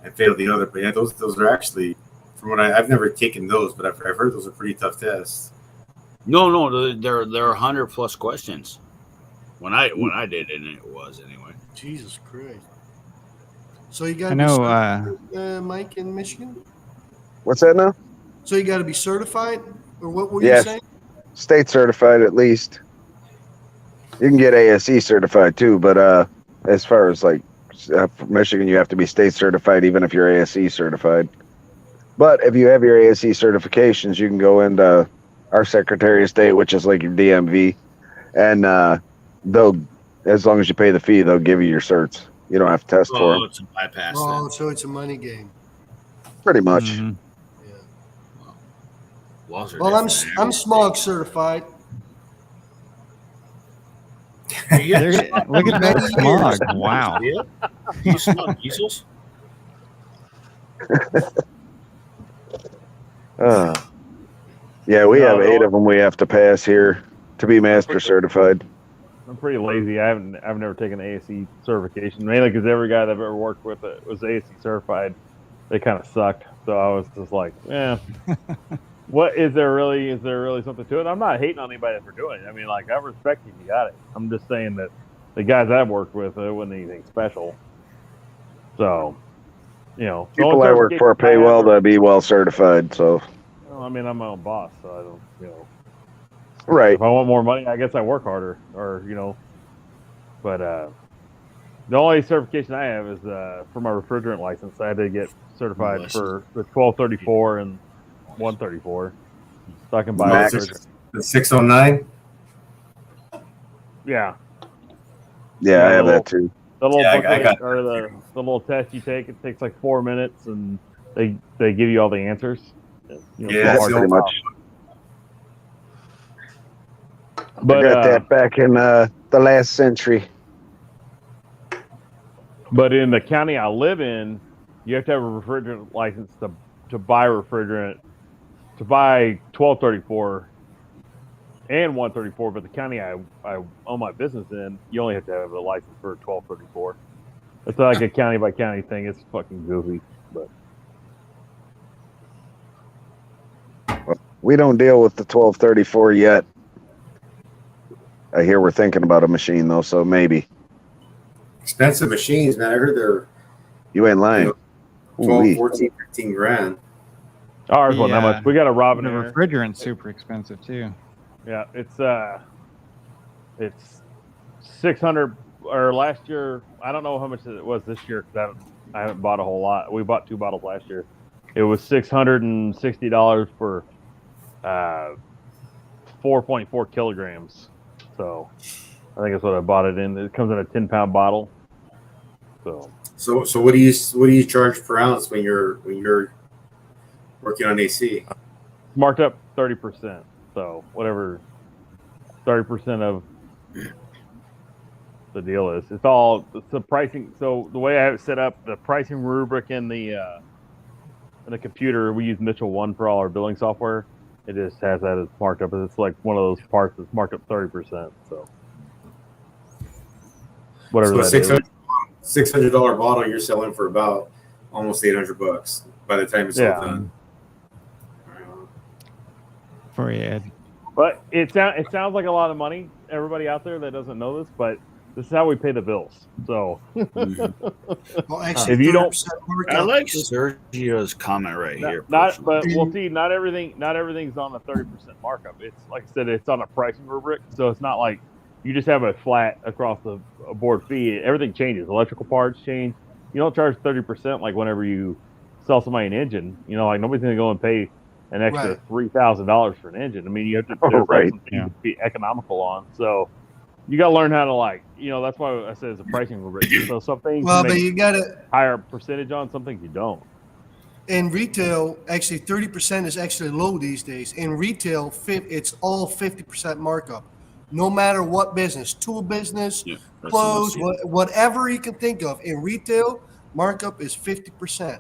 and fail the other. But yeah, those are actually, from what I've never taken those, but I've heard those are pretty tough tests. No, they're 100+ questions. When I did it, it was anyway. Jesus Christ! So you got I know. Mike in Michigan. What's that now? So you got to be certified, or what were you Yes. saying? State certified at least. You can get ASE certified too, but as far as for Michigan, you have to be state certified even if you're ASE certified. But if you have your ASE certifications, you can go into our Secretary of State, which is like your DMV, and they'll, as long as you pay the fee, they'll give you your certs. You don't have to test for them. It's a bypass. Oh, so it's a money game. Pretty much. Mhm. Yeah. Laws are Well, I'm different. smog certified. There- look at that smog! Wow. Yeah. You smog diesels? Yeah, we have No, 8 of them we have to pass here to be master certified. I'm pretty lazy. I've never taken ASE certification, mainly because every guy that I've ever worked with that was ASE certified, they kind of sucked. So I was just like, what is there really something to it? I'm not hating on anybody for doing it. I mean, like, I respect you got it. I'm just saying that the guys I've worked with, it wasn't anything special. So, People I work for pay well to be well certified. So, I mean, I'm my own boss, so I don't, right. If I want more money, I guess I work harder, or But the only certification I have is for my refrigerant license. I had to get certified for the 1234 and 134, so I can buy refrigerant. The 609. Yeah, I have that too. The little Yeah, I booklet got or the little test you take, it takes like 4 minutes, and they give you all the answers. Yeah, so Pretty much. But I got that back in the last century. But in the county I live in, you have to have a refrigerant license to buy refrigerant, to buy 1234 and 134. But the county I own my business in, you only have to have a license for 1234. It's like a county by county thing. It's fucking goofy, but We don't deal with the 1234 yet. I hear we're thinking about a machine though, so maybe. Expensive machines, man. I heard they're You ain't lying. 12, Ooh-wee. 14, 15 grand. Ours wasn't that Yeah. much. We got a The Robin Air. refrigerant's super expensive too. Yeah, it's 600 or last year. I don't know how much it was this year because I haven't bought a whole lot. We bought 2 bottles last year. It was $660 for 4.4 kilograms. So I think that's what I bought it in. It comes in a 10-pound bottle. So what do you charge per ounce when you're working on AC? Marked up 30%. So whatever 30% of the deal is, it's the pricing. So the way I have it set up, the pricing rubric in the computer, we use Mitchell 1 for all our billing software. It just has that as marked up. It's like one of those parts that's marked up 30%. So whatever So that is. $600 bottle you're selling for about almost $800 by the time it's all done. For you, Ed. But it sounds like a lot of money. Everybody out there that doesn't know this, but this is how we pay the bills. So Well, actually, if you don't, 30% markup I like is- Sergio's comment right here. but personally. we'll see. Not everything's on a 30% markup. It's like I said, it's on a pricing rubric, so it's not like you just have a flat across the board fee. Everything changes. Electrical parts change. You don't charge 30% like whenever you sell somebody an engine. You know, like nobody's gonna go and pay an extra Right. $3,000 for an engine. I mean, you have to Right. something you can be economical on. So you got to learn how to that's why I said it's a pricing rubric. So some things well, you but make you gotta higher percentage on, some things you don't. in retail. Actually, 30% is actually low these days. In retail, it's all 50% markup. No matter what business, tool business, Yeah, that's clothes, what whatever you can think of. In retail, markup is 50%.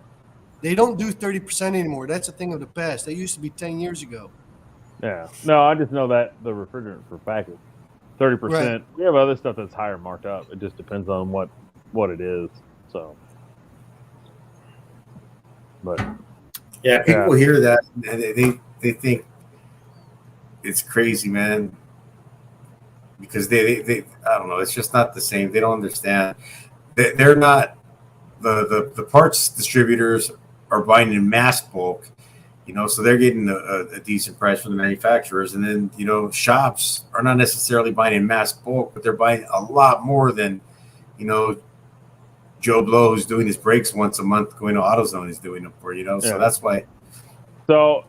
They don't do 30% anymore. That's a thing of the past. That used to be 10 years ago. Yeah. No, I just know that the refrigerant for package, 30%. Right. We have other stuff that's higher marked up. It just depends on what it is. So, but Yeah, people hear that and they think it's crazy, man. Because they I don't know, it's just not the same. They don't understand. They're not the parts distributors are buying in mass bulk, so they're getting a decent price from the manufacturers, and then shops are not necessarily buying in mass bulk, but they're buying a lot more than Joe Blow, who's doing his brakes once a month, going to AutoZone, is doing them for. So that's why. So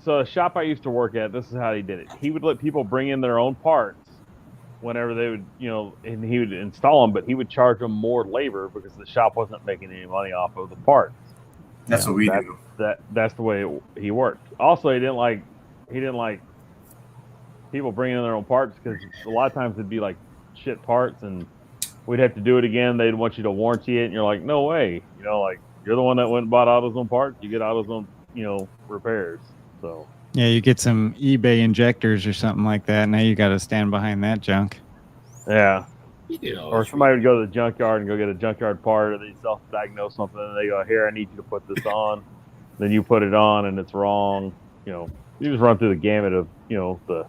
the shop I used to work at. This is how he did it. He would let people bring in their own parts whenever they would, and he would install them, but he would charge them more labor because the shop wasn't making any money off of the parts. That's what we do. That's the way he worked. Also, he didn't like people bringing in their own parts because a lot of times it'd be like shit parts, and we'd have to do it again. They'd want you to warranty it, and you're like, no way. Like you're the one that went and bought AutoZone parts. You get AutoZone, repairs. So Yeah, you get some eBay injectors or something like that. Now you got to stand behind that junk. yeah. You Or somebody would go to the junkyard and go get a junkyard part, or they self-diagnose something, and they go, "Here, I need you to put this on." Then you put it on, and it's wrong. You just run through the gamut of the.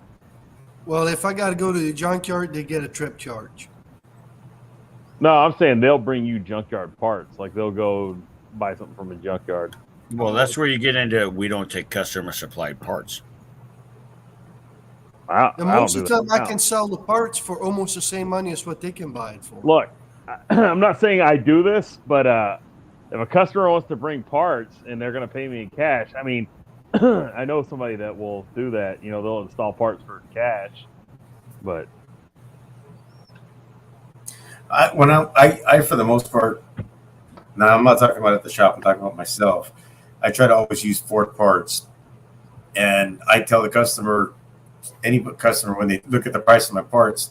Well, if I got to go to the junkyard, they get a trip charge. No, I'm saying they'll bring you junkyard parts. Like they'll go buy something from a junkyard. Well, that's where you get into we don't take customer supplied parts. And most of the time, I can sell the parts for almost the same money as what they can buy it for. Look, I'm not saying I do this, but if a customer wants to bring parts and they're going to pay me in cash, I mean, I know somebody that will do that. They'll install parts for cash, but I for the most part, now I'm not talking about at the shop, I'm talking about myself. I try to always use Ford parts, and I tell the customer, any customer, when they look at the price of my parts,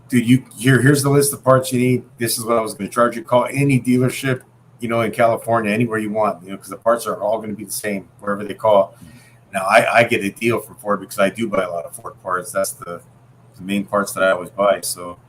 dude, here's the list of parts you need. This is what I was going to charge you. Call any dealership, in California, anywhere you want, because the parts are all going to be the same wherever they call. Now, I get a deal from Ford because I do buy a lot of Ford parts. That's the main parts that I always buy. So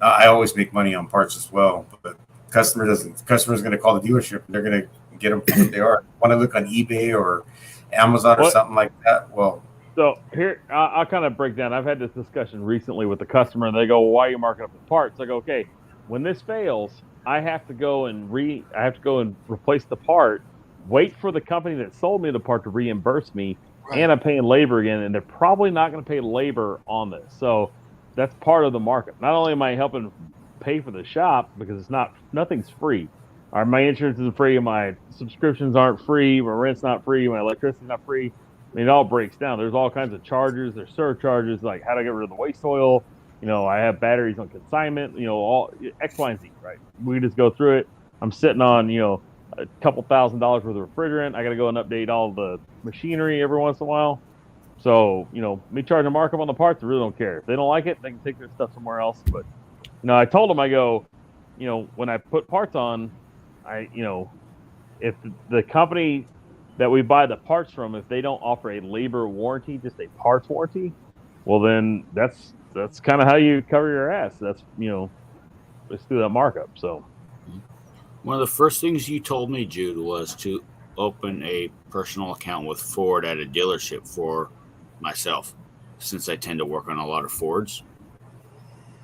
I always make money on parts as well. But customer's going to call the dealership. They're going to get them for what they are. Want to look on eBay or Amazon or What? something like that. Well, So here, I'll kind of break down. I've had this discussion recently with the customer, and they go, well, "Why are you marking up the parts?" I go, "Okay, when this fails, I have to go and replace the part. Wait for the company that sold me the part to reimburse me, Right. and I'm paying labor again, and they're probably not going to pay labor on this. So that's part of the markup. Not only am I helping pay for the shop because nothing's free. My insurance isn't free, my subscriptions aren't free, my rent's not free, my electricity's not free. I mean, it all breaks down. There's all kinds of charges. There's surcharges, like how to get rid of the waste oil. I have batteries on consignment. All X, Y, and Z. Right? We just go through it. I'm sitting on a couple $1,000s worth of refrigerant. I got to go and update all the machinery every once in a while. So me charging a markup on the parts, I really don't care. If they don't like it, they can take their stuff somewhere else. But I told them, I go, when I put parts on, if the company that we buy the parts from, if they don't offer a labor warranty, just a parts warranty, well, then that's kind of how you cover your ass. That's let's do that markup. So One of the first things you told me, Jude, was to open a personal account with Ford at a dealership for myself, since I tend to work on a lot of Fords.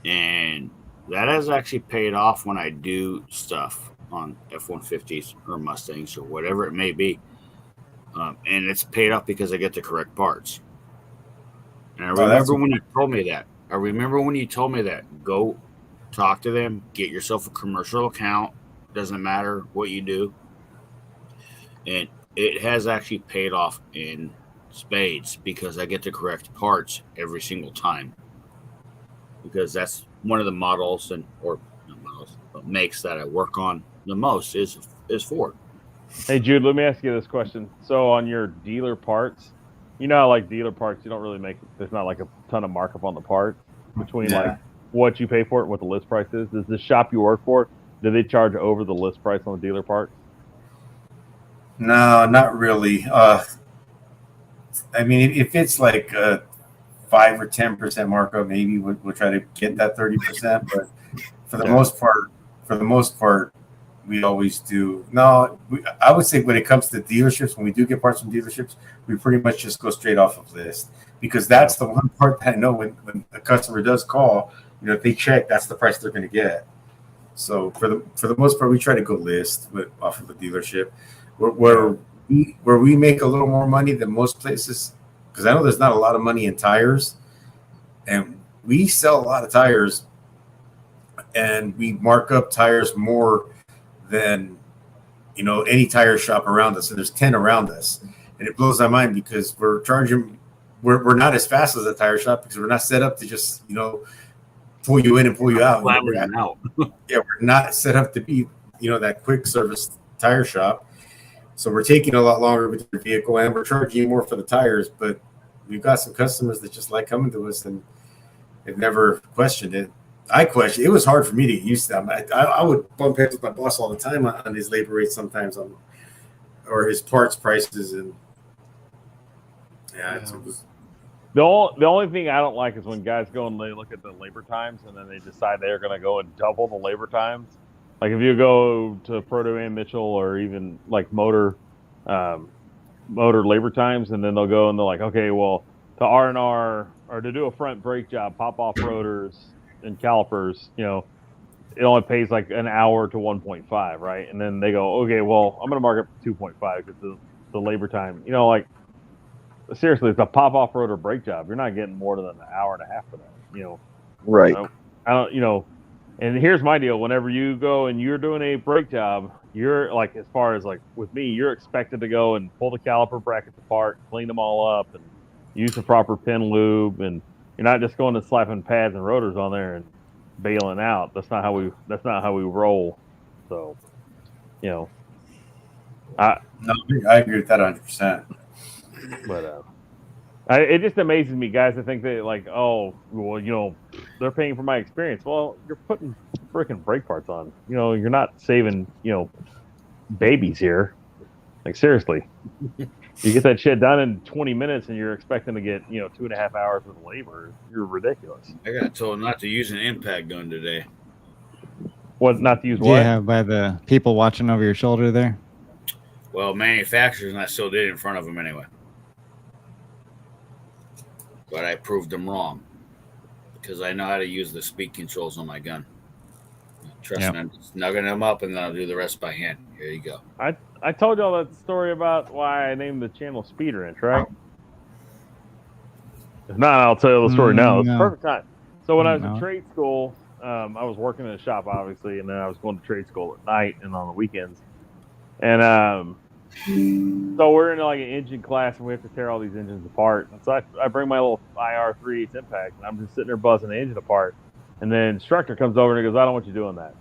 And that has actually paid off when I do stuff on F-150s or Mustangs or whatever it may be. And it's paid off because I get the correct parts. And I remember when you told me that. Go talk to them, get yourself a commercial account. Doesn't matter what you do. And it has actually paid off in spades because I get the correct parts every single time. Because that's one of the models makes that I work on the most is Ford. Hey, Jude, let me ask you this question. So on your dealer parts, how like dealer parts, you don't really there's not like a ton of markup on the part between like what you pay for it and what the list price is. Does the shop you work for, do they charge over the list price on the dealer parts? no, not really. I mean, if it's like a 5 or 10% markup, maybe we'll try to get that 30%. But for the most part, we always do. No, I would say when it comes to dealerships, when we do get parts from dealerships, we pretty much just go straight off of list because that's the one part that I know when the customer does call, if they check, that's the price they're going to get. So for the most part, we try to go list off of the dealership, where we make a little more money than most places, because I know there's not a lot of money in tires, and we sell a lot of tires, and we mark up tires more than any tire shop around us, and there's 10 around us, and it blows my mind because we're we're not as fast as a tire shop because we're not set up to just pull you in and pull you out. Yeah, we're not set up to be that quick service tire shop, so we're taking a lot longer with your vehicle, and we're charging you more for the tires. But we've got some customers that just like coming to us and have never questioned it. I question. It was hard for me to get used to them. I would bump heads with my boss all the time on his labor rates sometimes, or his parts prices, and it was. The only thing I don't like is when guys go and they look at the labor times and then they decide they're going to go and double the labor times. Like if you go to Proto and Mitchell or even like motor labor times, and then they'll go and they're like, okay, well, to R&R or to do a front brake job, pop off rotors and calipers, it only pays like an hour to 1.5, right? And then they go, okay, well, I'm going to mark up 2.5 because the labor time, like seriously, it's a pop off rotor brake job. You're not getting more than an hour and a half for that, Right. I don't, and here's my deal. Whenever you go and you're doing a brake job, you're like, as far as like with me, you're expected to go and pull the caliper brackets apart, clean them all up, and use the proper pin lube. And you're not just going and slapping pads and rotors on there and bailing out. That's not how we roll. So, I agree with that 100%. But it just amazes me, guys, to think that like, oh, well, they're paying for my experience. Well, you're putting freaking brake parts on. You're not saving, babies here. Like seriously, you get that shit done in 20 minutes, and you're expecting to get 2.5 hours with labor. You're ridiculous. I got told not to use an impact gun today. What? Not to use what? Yeah, by the people watching over your shoulder there. Well, manufacturers, and I still did it in front of them anyway. but I proved them wrong because I know how to use the speed controls on my gun. Trust Yep. me, I'm just nugging them up, and then I'll do the rest by hand. Here you go. I told y'all that story about why I named the channel Speeder Inch, right? If not, I'll tell you the story now. It's No. perfect time. So when I was No. in trade school, I was working in a shop, obviously, and then I was going to trade school at night and on the weekends. And so we're in like an engine class, and we have to tear all these engines apart. And so I bring my little IR 3/8 impact, and I'm just sitting there buzzing the engine apart. And then instructor comes over and he goes, "I don't want you doing that."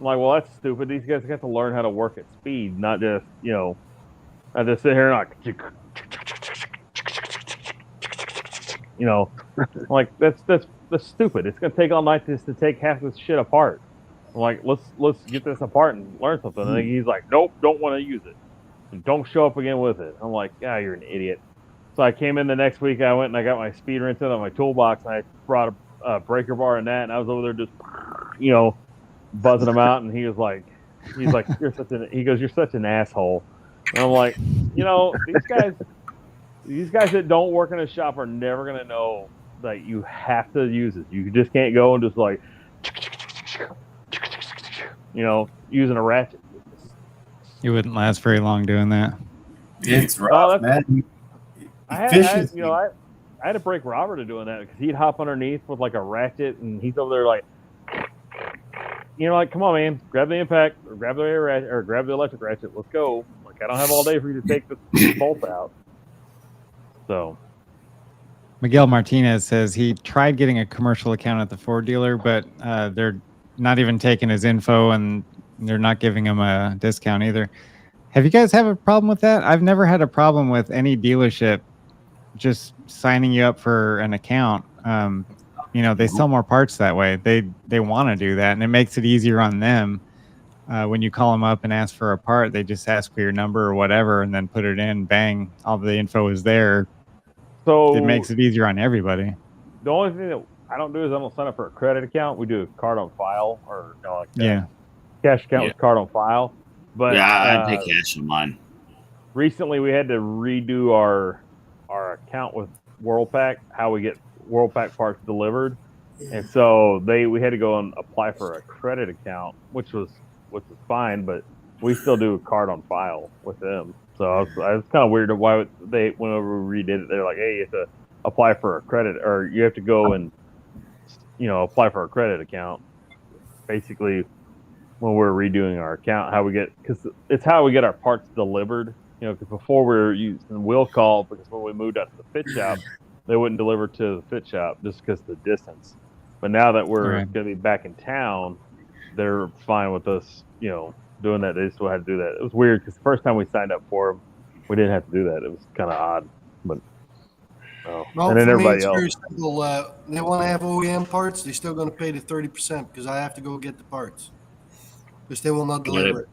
I'm like, "Well, that's stupid. These guys got to learn how to work at speed, not just, I just sit here and like, I'm like that's stupid. It's gonna take all night just to take half this shit apart. I'm like, let's get this apart and learn something." And he's like, "Nope, don't want to use it. And don't show up again with it." I'm like, "Yeah, you're an idiot." So I came in the next week. I went and I got my speed wrench out of my toolbox, and I brought a breaker bar and that, and I was over there just, buzzing them out. And he's like, "You're such an asshole." And I'm like, these guys that don't work in a shop are never gonna know that you have to use it. You just can't go and just like, using a ratchet. You wouldn't last very long doing that. It's rough, man. I had to break Robert to doing that because he'd hop underneath with like a ratchet, and he's over there like, come on, man, grab the impact or grab the air ratchet or grab the electric ratchet. Let's go. Like, I don't have all day for you to take this bolt out. So Miguel Martinez says he tried getting a commercial account at the Ford dealer, but they're not even taking his info, and they're not giving him a discount either. Have you guys have a problem with that? I've never had a problem with any dealership just signing you up for an account. They sell more parts that way. They want to do that, and it makes it easier on them. When you call them up and ask for a part, they just ask for your number or whatever, and then put it in. Bang, all the info is there. So it makes it easier on everybody. The only thing that I don't do is I don't sign up for a credit account. We do a card on file, or cash account with card on file. But I take cash on mine. Recently, we had to redo our account with WorldPack, how we get WorldPack parts delivered, and so we had to go and apply for a credit account, which was fine, but we still do a card on file with them. So I was kind of weird why whenever we redid it, they're like, "Hey, you have to apply for a credit, or you have to go and apply for a credit account." Basically, when we're redoing our account, because it's how we get our parts delivered. Because before we were using will call, because when we moved out to the fit shop, they wouldn't deliver to the fit shop just because of the distance. But now that we're going to be back in town, they're fine with us, doing that. They still had to do that. It was weird because the first time we signed up for them, we didn't have to do that. It was kind of odd, but and then everybody else. Very simple. They want to have OEM parts. They're still going to pay the 30% because I have to go get the parts because they will not deliver it.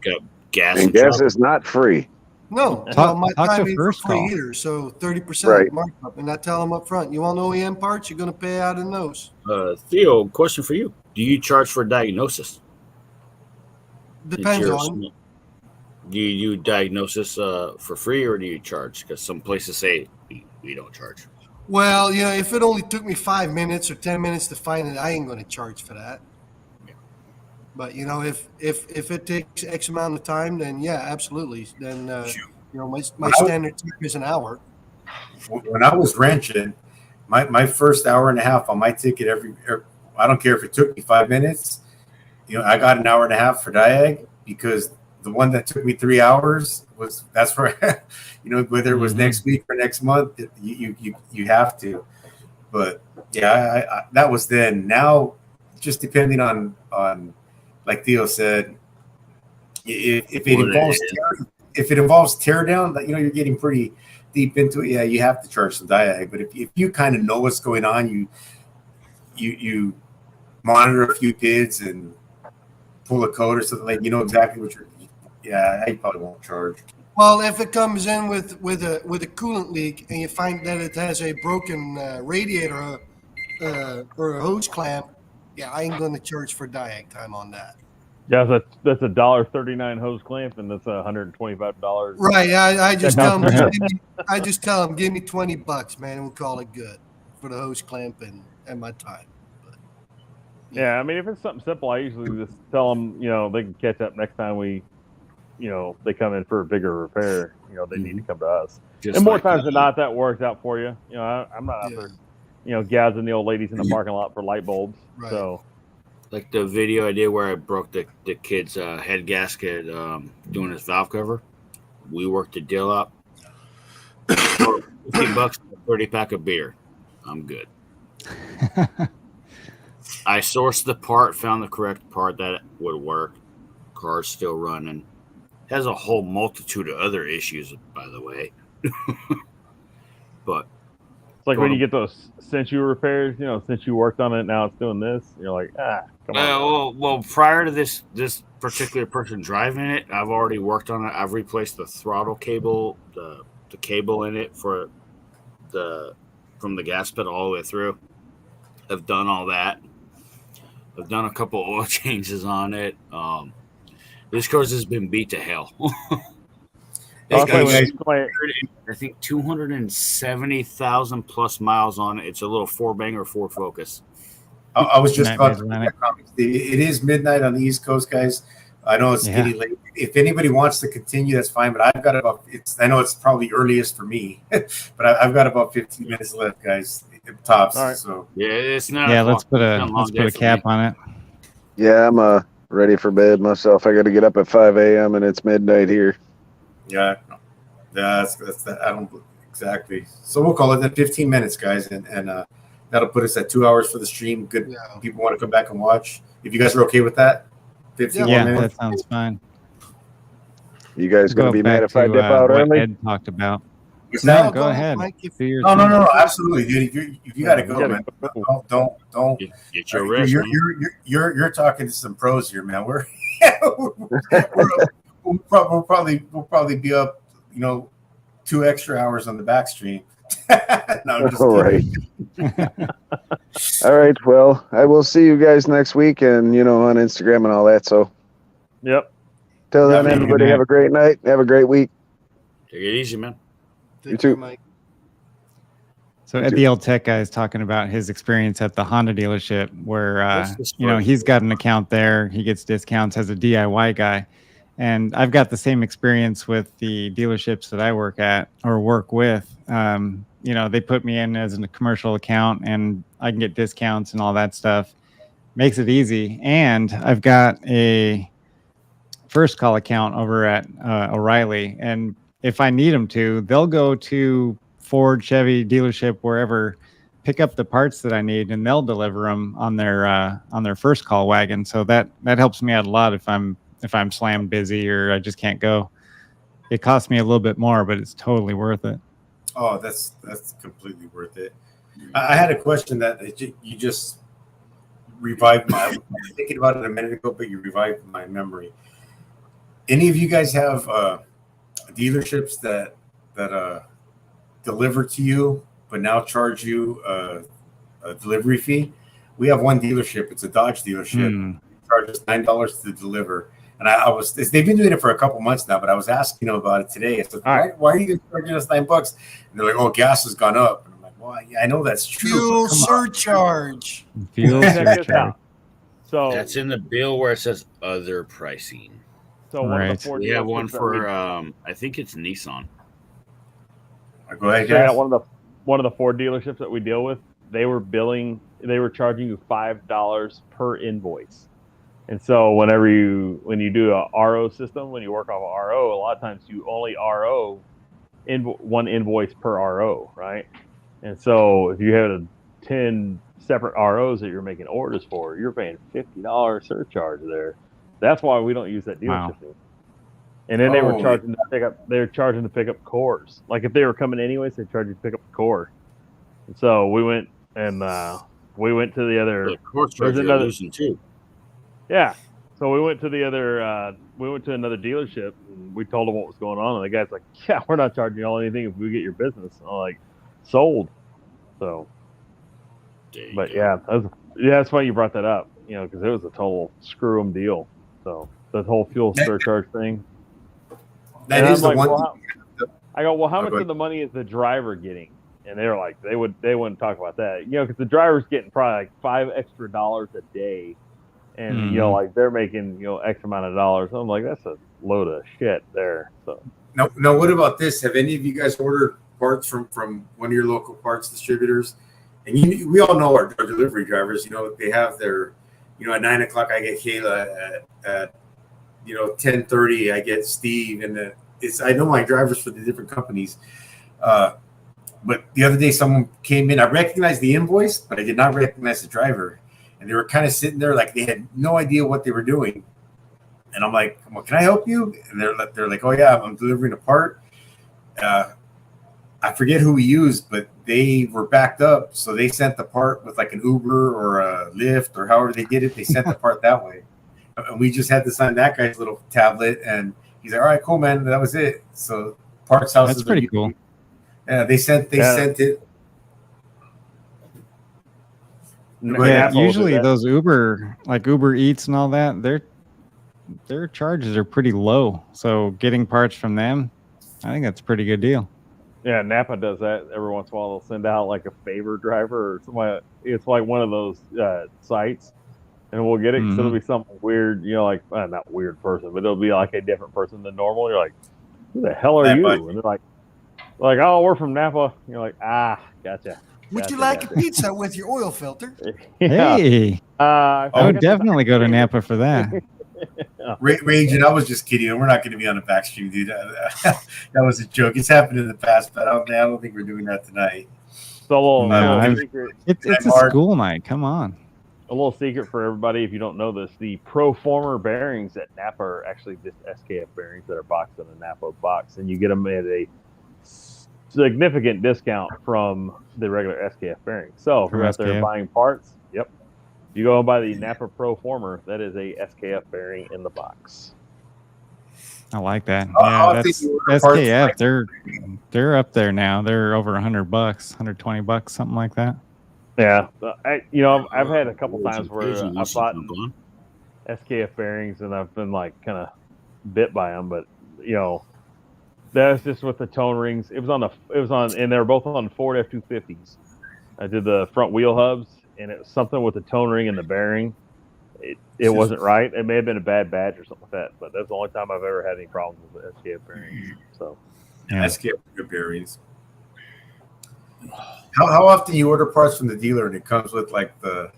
Gas and gas is not free. No, my time ain't for free either. So 30% markup, and I tell them up front, you want OEM parts, you're going to pay out in those. Theo, question for you: do you charge for diagnosis? Depends on. Do you do diagnosis for free, or do you charge? Because some places say we don't charge. Well, if it only took me 5 minutes or 10 minutes to find it, I ain't going to charge for that. But if it takes X amount of time, then yeah, absolutely. Then my standard time is an hour. When I was wrenching, my first hour and a half on my ticket I don't care if it took me 5 minutes. I got an hour and a half for diag because the one that took me 3 hours that's for whether it was next week or next month, you have to. But yeah, I that was then. Now, just depending on like Theo said, if it involves teardown, you're getting pretty deep into it. Yeah, you have to charge some diag. But if you kind of know what's going on, you monitor a few PIDs and pull a code or something, like exactly what you're. Yeah, I probably won't charge. Well, if it comes in with a coolant leak and you find that it has a broken radiator or a hose clamp, yeah, I ain't going to charge for diag time on that. Yeah, that's $1.39 hose clamp, and that's $125. Right. I just tell them, give me $20, man, and we'll call it good. for the hose clamp and my time. But, Yeah, I mean, if it's something simple, I usually just tell them, they can catch up next time they come in for a bigger repair. They need to come to us. Just And more like times than not, that works out for you. I'm not out Yeah. there, gouging the old ladies in the parking lot for light bulbs. Right. So, like the video I did where I broke the kid's head gasket doing his valve cover. We worked the deal up. $50 for a 30-pack of beer. I'm good. I sourced the part, found the correct part that would work. Car's still running. Has a whole multitude of other issues, by the way. But it's like when you get those since you repairs, since you worked on it, now it's doing this. You're like, come on. well, prior to this particular person driving it, I've already worked on it. I've replaced the throttle cable, the cable in it from the gas pedal all the way through. I've done all that. I've done a couple oil changes on it. This car's has been beat to hell. I think 270,000 plus miles on it. It's a little four-banger Ford Focus. I was just about to make that comment. It is midnight on the East Coast, guys. I know it's getting late. If anybody wants to continue, that's fine. But I've got I know it's probably earliest for me, but I've got about 15 minutes left, guys. Tops. All right. So yeah, it's not. Yeah, let's put a cap on it. Yeah, I'm ready for bed myself. I got to get up at 5 a.m. and it's midnight here. Yeah, that's I don't exactly. So we'll call it then 15 minutes, guys, and that'll put us at 2 hours for the stream. Good. Yeah. People want to come back and watch. If you guys are okay with that, 15 more minutes. That sounds fine. You guys going to be mad if I dip out what early? Ed talked about. No, No, go ahead. Mike, No, absolutely, dude. If you got to go, man. Don't. Get your rest. You're talking to some pros here, man. We'll probably be up, 2 extra hours on the back stream. No, I'm just All right. All right. Well, I will see you guys next week and, on Instagram and all that. So, Yep. till then, everybody have a great night. Have a great week. Take it easy, man. You too. Mike. So Ed the old tech guy is talking about his experience at the Honda dealership where, he's got an account there. He gets discounts as a DIY guy. And I've got the same experience with the dealerships that I work at or work with. They put me in as a commercial account and I can get discounts and all that stuff. Makes it easy. And I've got a first call account over at O'Reilly. And if I need them to, they'll go to Ford, Chevy dealership, wherever, pick up the parts that I need, and they'll deliver them on their first call wagon. So that helps me out a lot if I'm slammed busy or I just can't go. It costs me a little bit more, but it's totally worth it. Oh, that's completely worth it. I had a question that you just revived I was thinking about it a minute ago, but you revived my memory. Any of you guys have dealerships that deliver to you but now charge you a delivery fee? We have one dealership. It's a Dodge dealership. It charges $9 to deliver. And they've been doing it for a couple months now, but I was asking them about it today. I said, why are you charging us $9? And they're like, oh, gas has gone up. And I'm like, well, yeah, I know that's true. Fuel surcharge. Fuel surcharge. So That's in the bill where it says other pricing. So one of the Ford We have one dealerships that for I think it's Nissan. Go ahead, Yeah, guys. one of the Ford dealerships that we deal with, they were charging you $5 per invoice. And so when you do a RO system, when you work off a RO, a lot of times you only RO one invoice per RO, right? And so if you had 10 separate ROs that you're making orders for, you're paying $50 surcharge there. That's why we don't use that dealership anymore. And then they were charging to pick up. They were charging to pick up cores. Like if they were coming anyways, they charged you to pick up the core. And so we went to the other. The core charge you're losing too. Yeah. So we went to the other. We went to another dealership and we told them what was going on. And the guy's like, "Yeah, we're not charging y'all anything if we get your business." And I'm like, "Sold." So. But yeah, that's why you brought that up. Because it was a total screw 'em deal. So the whole fuel surcharge thing. That is the one. I go, well, how much of the money is the driver getting? and they were like, they wouldn't talk about that, because the driver's getting probably like $5 extra a day, and like they're making X amount of dollars. I'm like, that's a load of shit there. So now, what about this? Have any of you guys ordered parts from one of your local parts distributors? And we all know our delivery drivers. They have their, at 9 o'clock I get Kayla, at 10:30 I get Steve, and I know my drivers for the different companies. But the other day someone came in. I recognized the invoice, but I did not recognize the driver, and they were kind of sitting there like they had no idea what they were doing. And I'm like, well, can I help you? And they're like, oh yeah, I'm delivering a part. I forget who we used, but they were backed up, so they sent the part with like an Uber or a Lyft or however they did it. They sent the part that way, and we just had to sign that guy's little tablet, and he's like, all right, cool, man, that was it. So parts houses, that's pretty cool. Yeah, they sent it. Yeah, usually those Uber, like Uber Eats and all that, their charges are pretty low. So getting parts from them, I think that's a pretty good deal. Yeah, Napa does that every once in a while. They'll send out like a favor driver or somebody. It's like one of those sites, and we'll get it. So it'll be something weird, like not weird person, but it'll be like a different person than normal. You're like, who the hell are you? And they're like, oh, we're from Napa. You're like, gotcha. Would you like a pizza with your oil filter? Yeah. Hey, I would definitely go to Napa for that. Range, and I was just kidding. We're not going to be on the back stream, dude. That was a joke. It's happened in the past, but I don't think we're doing that tonight. So it's a school night. Come on. A little secret for everybody, if you don't know this, the Proformer bearings at Napa are actually just SKF bearings that are boxed in a Napa box, and you get them at a significant discount from the regular SKF bearings. So if you're out there buying parts, you go and buy the Napa Proformer, that is a SKF bearing in the box. I like that. Yeah, that's SKF. They're up there now. They're over $100, $120, something like that. Yeah, I've had a couple times where I bought SKF bearings and I've been like kind of bit by them, but that's just with the tone rings. And they were both on Ford F-250s. I did the front wheel hubs, and it was something with the tone ring and the bearing. It wasn't right. It may have been a bad badge or something like that, but that's the only time I've ever had any problems with the SKF bearings. So, SKF good bearings. How often you order parts from the dealer and it comes with like the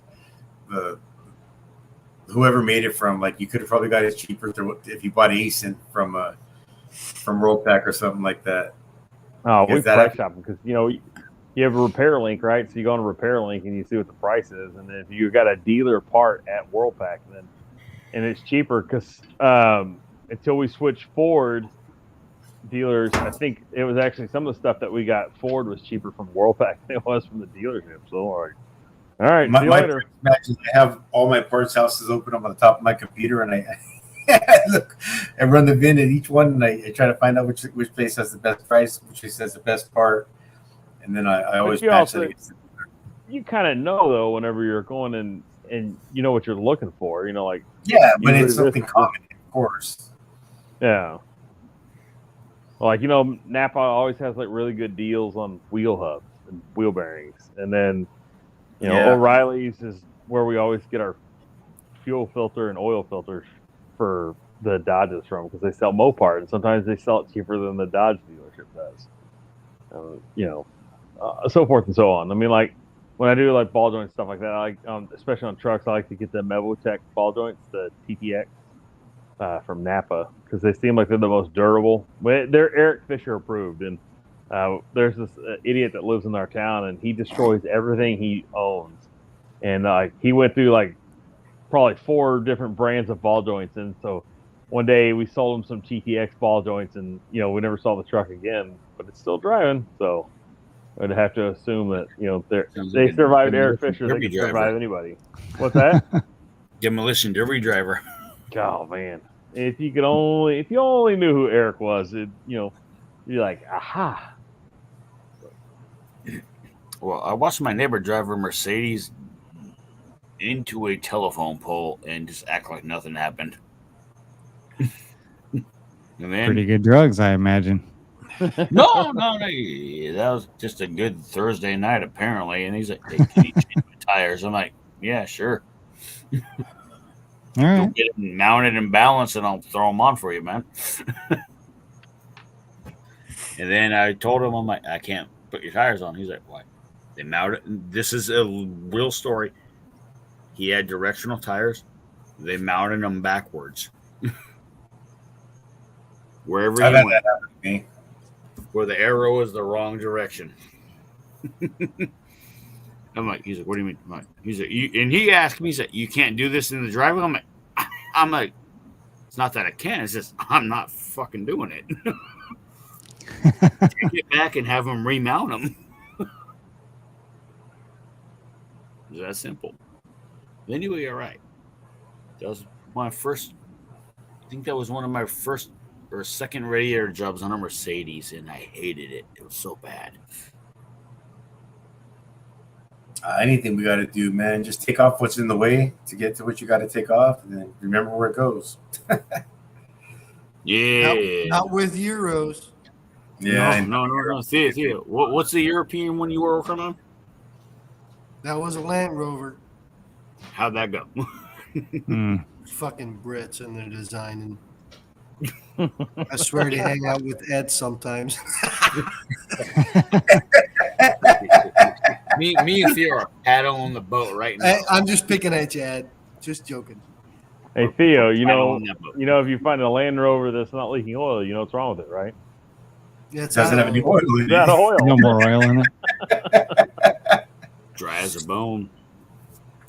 whoever made it from, like you could have probably got it cheaper if you bought ACENT from Worldpack or something like that. Oh, we price shop because you have a repair link, right? So you go on a repair link and you see what the price is, and then if you got a dealer part at Worldpack, and it's cheaper because until we switched Ford dealers, I think it was actually some of the stuff that we got Ford was cheaper from Worldpack than it was from the dealership. So all right, see you later. I have all my parts houses open up on the top of my computer, and I look, I run the VIN at each one, and I try to find out which place has the best price, which place has the best part. And then I always match it. You kind of know though whenever you're going and you know what you're looking for. Like when it's something common, of course. Yeah. Well, Napa always has like really good deals on wheel hubs and wheel bearings, and then O'Reilly's is where we always get our fuel filter and oil filters for the Dodges from, because they sell Mopar, and sometimes they sell it cheaper than the Dodge dealership does. So forth and so on. I mean, like when I do like ball joint stuff like that, I like, especially on trucks, I like to get the Mevotech ball joints, the TTX from Napa, because they seem like they're the most durable. They're Eric Fisher approved, and there's this idiot that lives in our town, and he destroys everything he owns. And he went through like probably 4 different brands of ball joints, and so one day we sold him some TTX ball joints, and we never saw the truck again, but it's still driving. So I'd have to assume that they survived Eric Fisher. They can survive anybody. What's that? Demolition derby driver. Oh man, if you only knew who Eric was, you're like, aha. Well, I watched my neighbor drive a Mercedes into a telephone pole and just act like nothing happened. And then, pretty good drugs, I imagine. No, that was just a good Thursday night apparently. And he's like, "Hey, can you change my tires?" I'm like, "Yeah, sure. All Go right. get them mounted and balanced, and I'll throw them on for you, man." And then I told him, I'm like, "I can't put your tires on." He's like, "Why?" They mounted. This is a real story. He had directional tires. They mounted them backwards. Wherever I've you had went, that happen to me. where the arrow is the wrong direction. I'm like, he's like, "What do you mean?" I'm like, he's like, and he asked me, he's like, "You can't do this in the driveway?" I'm like, it's not that I can. It's just I'm not fucking doing it. Take it back and have them remount them. It's that simple. Then you'll be all right. That was my first. I think that was one of my first or second radiator jobs on a Mercedes, and I hated it. It was so bad. Anything we got to do, man, just take off what's in the way to get to what you got to take off, and then remember where it goes. Yeah. Not with Euros. Yeah, No. Theo. What's the European one you were working on? That was a Land Rover. How'd that go? Fucking Brits and their designing. I swear they hang out with Ed sometimes. me and Theo are paddling on the boat right now. I'm just picking at you, Ed. Just joking. Hey Theo, Paddling that boat. if you find a Land Rover that's not leaking oil, you know what's wrong with it, right? Yeah, it's doesn't out have of any order. oil in It's out it. of oil. No more oil in it. Dry as a bone.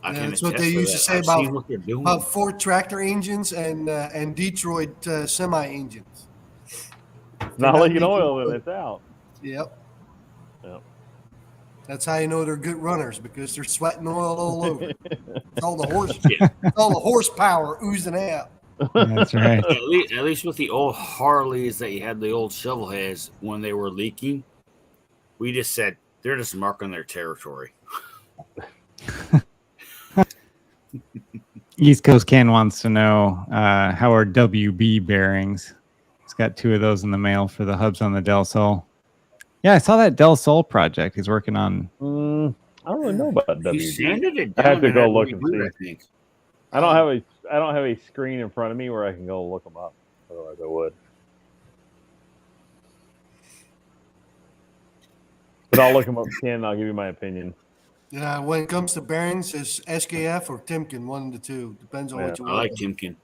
I Yeah, can that's what attest they to used to that. say I've about- seen what they're doing. About Ford tractor engines and Detroit semi engines. It's not leaking oil, then it's out. Yep. Yep. That's how you know they're good runners, because they're sweating oil all over. It's all the horse, Yeah. all the horsepower oozing out. That's right. At least with the old Harleys that you had, the old shovel heads, when they were leaking, we just said they're just marking their territory. East Coast Ken wants to know how are WB bearings. He's got 2 of those in the mail for the hubs on the Del Sol. Yeah, I saw that Del Sol project he's working on. I don't really know about He WD. sanded it I down. have to and go had look and reboot, see. I think. I don't have a screen in front of me where I can go look them up. Otherwise, I would. But I'll look them up, Ken. And I'll give you my opinion. When it comes to bearings, it's SKF or Timken, one of the two. Depends on what you I want. like Timken.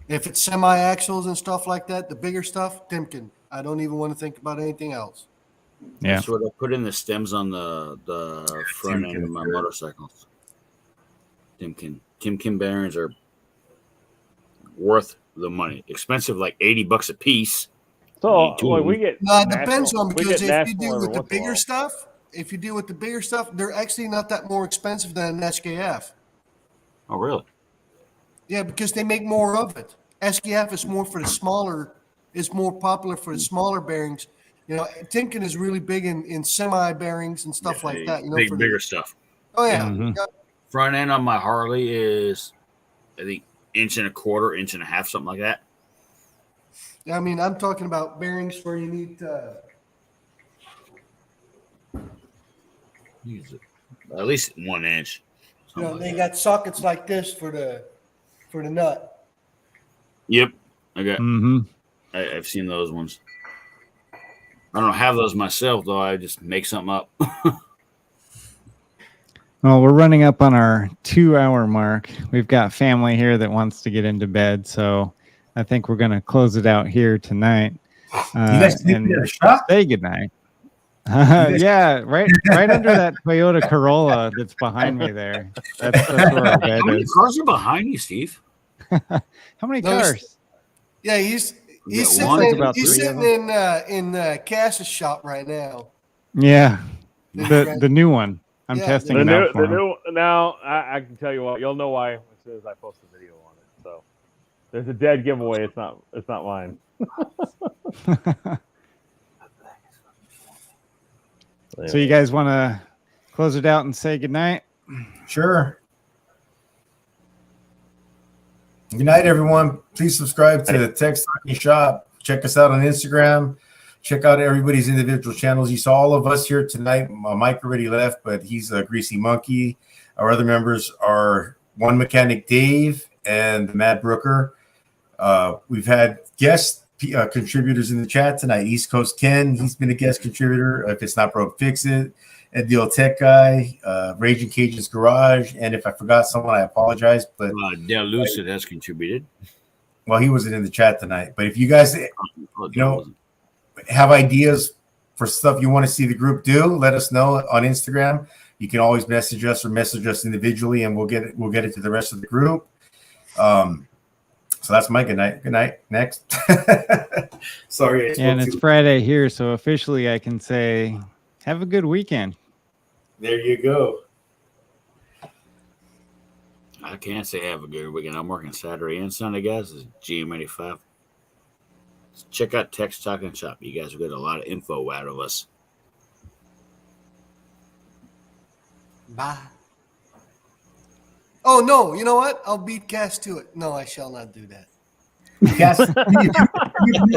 If it's semi axles and stuff like that, the bigger stuff, Timken. I don't even want to think about anything else. Yeah. That's what I put in the stems on the front end Timken, of my sure. motorcycles. Timken bearings are worth the money. Expensive, like $80 a piece. So Two like, of we them. get. No, it depends on, we because get if you national deal every with the once in a bigger while. stuff, they're actually not that more expensive than an SKF. Oh, really? Yeah, because they make more of it. SKF is more for the smaller, is more popular for the smaller bearings. You know, Timken is really big in semi bearings and stuff like that. You know, for bigger stuff. Oh yeah. Mhm. Yeah. Front end on my Harley is, I think, 1.25 inches, 1.5 inches, something like that. I mean, I'm talking about bearings where you need. Use it. At least 1 inch. You know, something they like got sockets like this for the nut. that. Yep, I got. Mm-hmm. I've seen those ones. I don't have those myself though. I just make something up. Well, we're running up on our 2-hour mark. We've got family here that wants to get into bed, so I think we're going to close it out here tonight. You guys did and a shop? say goodnight. Yeah, right under that Toyota Corolla that's behind me there. That's where our bed How many is. cars are behind you, Steve? How many Those- cars? Yeah, he's got sitting one? in, About he's 3 of sitting in Cass's shop right now. Yeah, the new one. I'm Yeah, testing The it new, out for the him. new. Now I can tell you what. You'll know why as soon as I post the video on it. So there's a dead giveaway. It's not mine. So you guys want to close it out and say goodnight? Sure. Good night, everyone. Please subscribe to Tex Talking Shop. Check us out on Instagram. Check out everybody's individual channels. You saw all of us here tonight. Mike already left, but he's a Greasy Monkey. Our other members are One Mechanic Dave and the Mad Brooker. We've had guest contributors in the chat tonight. East Coast Ken, he's been a guest contributor. If it's not broke, fix it. Ed the Old Tech Guy, Raging Cajuns Garage, and if I forgot someone, I apologize. But Del Lucid has contributed. well, he wasn't in the chat tonight. But if you guys, have ideas for stuff you want to see the group do, let us know on Instagram. You can always message us or message us individually, and we'll get it to the rest of the group. So that's my good night. Good night. Next. Sorry. And it's Friday here, so officially I can say, have a good weekend. There you go. I can't say have a good weekend. I'm working Saturday and Sunday, guys. It's GM85. Check out Text Talk and Shop. You guys will get a lot of info out of us. Bye. Oh no! You know what? I'll beat Cass to it. No, I shall not do that. Cass,